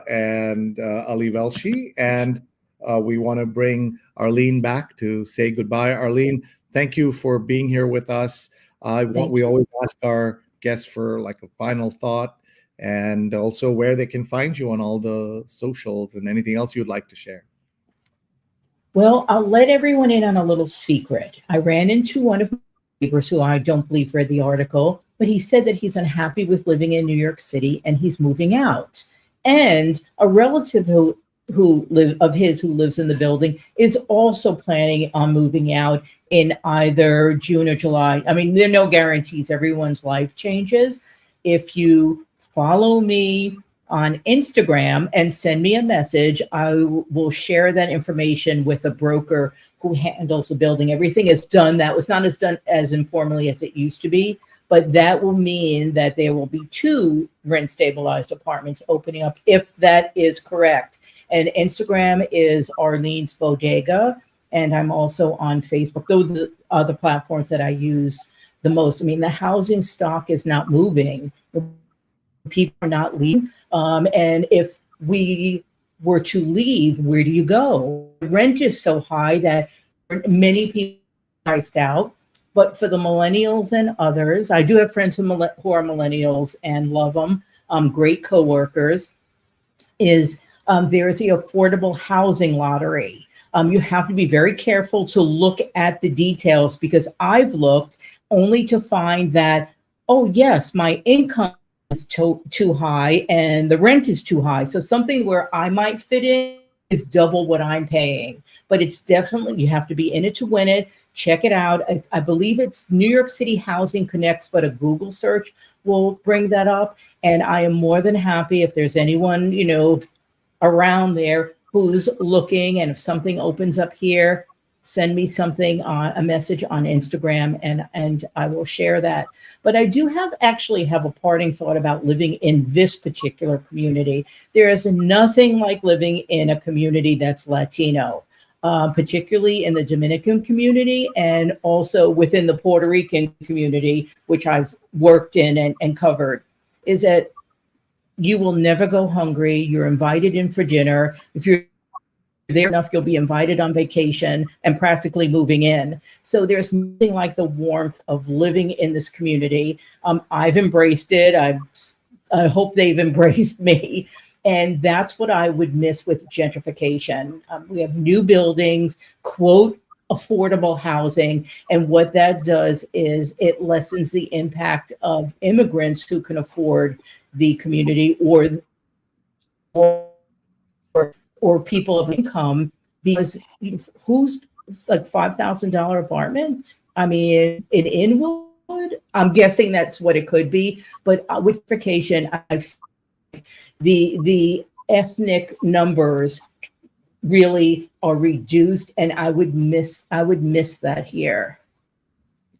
and Ali Velshi. And we want to bring Arlene back to say goodbye. Arlene, thank you for being here with us. We always ask our guests for like a final thought, and also where they can find you on all the socials and anything else you'd like to share. Well, I'll let everyone in on a little secret. I ran into one of my neighbors who I don't believe read the article, but he said that he's unhappy with living in New York City and he's moving out. And a relative who lives in the building is also planning on moving out in either June or July. I mean, there are no guarantees. Everyone's life changes. If you follow me on Instagram and send me a message, I will share that information with a broker who handles the building. Everything is done. That was not done as informally as it used to be, but that will mean that there will be 2 rent stabilized apartments opening up, if that is correct. And Instagram is Arlene's Bodega, and I'm also on Facebook. Those are the platforms that I use the most. I mean, the housing stock is not moving. People are not leaving. And if we were to leave, where do you go? Rent is so high that many people are priced out. But for the millennials and others, I do have friends who are millennials and love them, great coworkers, there is the affordable housing lottery. You have to be very careful to look at the details, because I've looked only to find that, oh yes, my income is too high and the rent is too high. So something where I might fit in is double what I'm paying. But it's definitely, you have to be in it to win it. Check it out. I believe it's New York City Housing Connects, but a Google search will bring that up. And I am more than happy if there's anyone, around there who's looking, and if something opens up here, send me something a message on Instagram, and I will share that. But I do actually have a parting thought about living in this particular community. There is nothing like living in a community that's Latino, particularly in the Dominican community, and also within the Puerto Rican community, which I've worked in and covered, is that you will never go hungry. You're invited in for dinner. If you're there enough, you'll be invited on vacation and practically moving in. So there's nothing like the warmth of living in this community. I've embraced it. I hope they've embraced me. And that's what I would miss with gentrification. We have new buildings, quote, affordable housing. And what that does is it lessens the impact of immigrants who can afford the community, or people of income, because who's like $5,000 apartment? I mean, in Inwood, I'm guessing that's what it could be. But with vacation, the ethnic numbers really are reduced, and I would miss that here.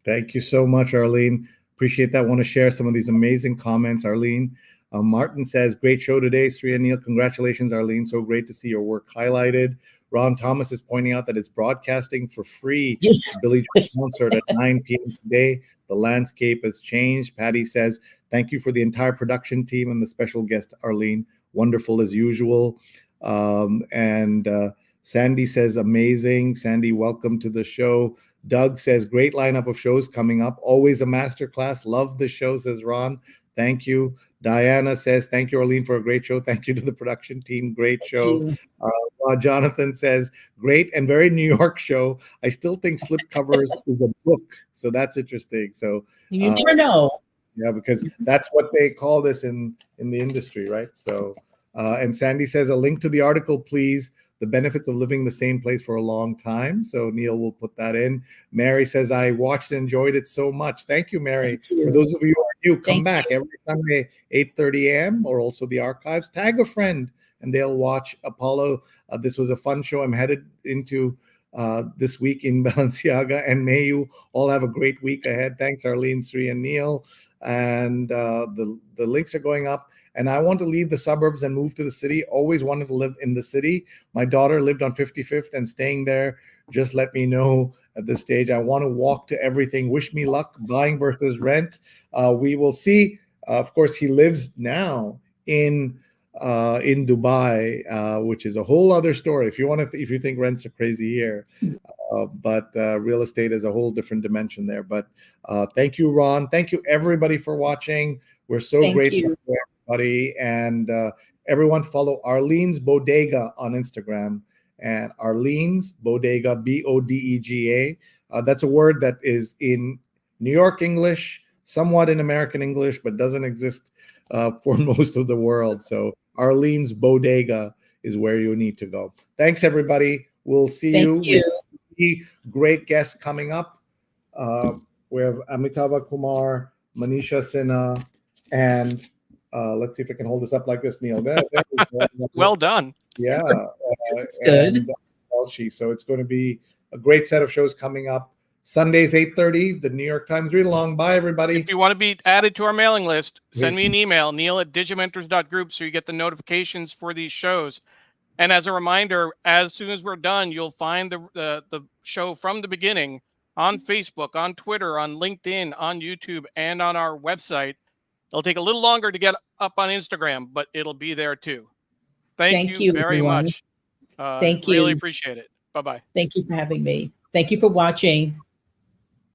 Thank you so much, Arlene. Appreciate that. Want to share some of these amazing comments, Arlene. Martin says, great show today, Sri and Neil. Congratulations, Arlene. So great to see your work highlighted. Ron Thomas is pointing out that it's broadcasting for free. Yes. Billy Joel concert at 9 p.m. today. The landscape has changed. Patty says, thank you for the entire production team and the special guest, Arlene. Wonderful as usual. Sandy says, amazing. Sandy, welcome to the show. Doug says, great lineup of shows coming up. Always a masterclass. Love the show, says Ron. Thank you. Diana says, thank you, Arlene, for a great show. Thank you to the production team. Great show. Jonathan says, great and very New York show. I still think Slipcovers is a book. So that's interesting. So you never know. Yeah, because that's what they call this in the industry, right? So, and Sandy says, a link to the article, please. The benefits of living in the same place for a long time. So Neil will put that in. Mary says, I watched and enjoyed it so much. Thank you, Mary. For those of you who are new, come back every Sunday, 8:30 a.m. or also the archives. Tag a friend and they'll watch Apollo. This was a fun show. I'm headed into this week in Balenciaga, and may you all have a great week ahead. Thanks, Arlene, Sri, and Neil. And the links are going up. And I want to leave the suburbs and move to the city. Always wanted to live in the city. My daughter lived on 55th, and staying there just let me know at this stage. I want to walk to everything. Wish me luck buying versus rent. We will see. Of course, he lives now in Dubai, which is a whole other story. If you think rents are crazy here, but real estate is a whole different dimension there. But thank you, Ron. Thank you, everybody, for watching. We're so grateful for everybody. And everyone follow Arlene's Bodega on Instagram, and Arlene's Bodega, Bodega. That's a word that is in New York English, somewhat in American English, but doesn't exist for most of the world. So Arlene's Bodega is where you need to go. Thanks, everybody. We'll see you. Great guests coming up. We have Amitabh Kumar, Manisha Sinha, and let's see if I can hold this up like this, Neil. There well done. Yeah. Good. So it's going to be a great set of shows coming up. Sundays, 8:30, the New York Times Read Along. Bye, everybody. If you want to be added to our mailing list, send me an email, neil@digimentors.group, so you get the notifications for these shows. And as a reminder, as soon as we're done, you'll find the show from the beginning on Facebook, on Twitter, on LinkedIn, on YouTube, and on our website. It'll take a little longer to get up on Instagram, but it'll be there too. Thank you very much. Thank you. Really appreciate it. Bye-bye. Thank you for having me. Thank you for watching.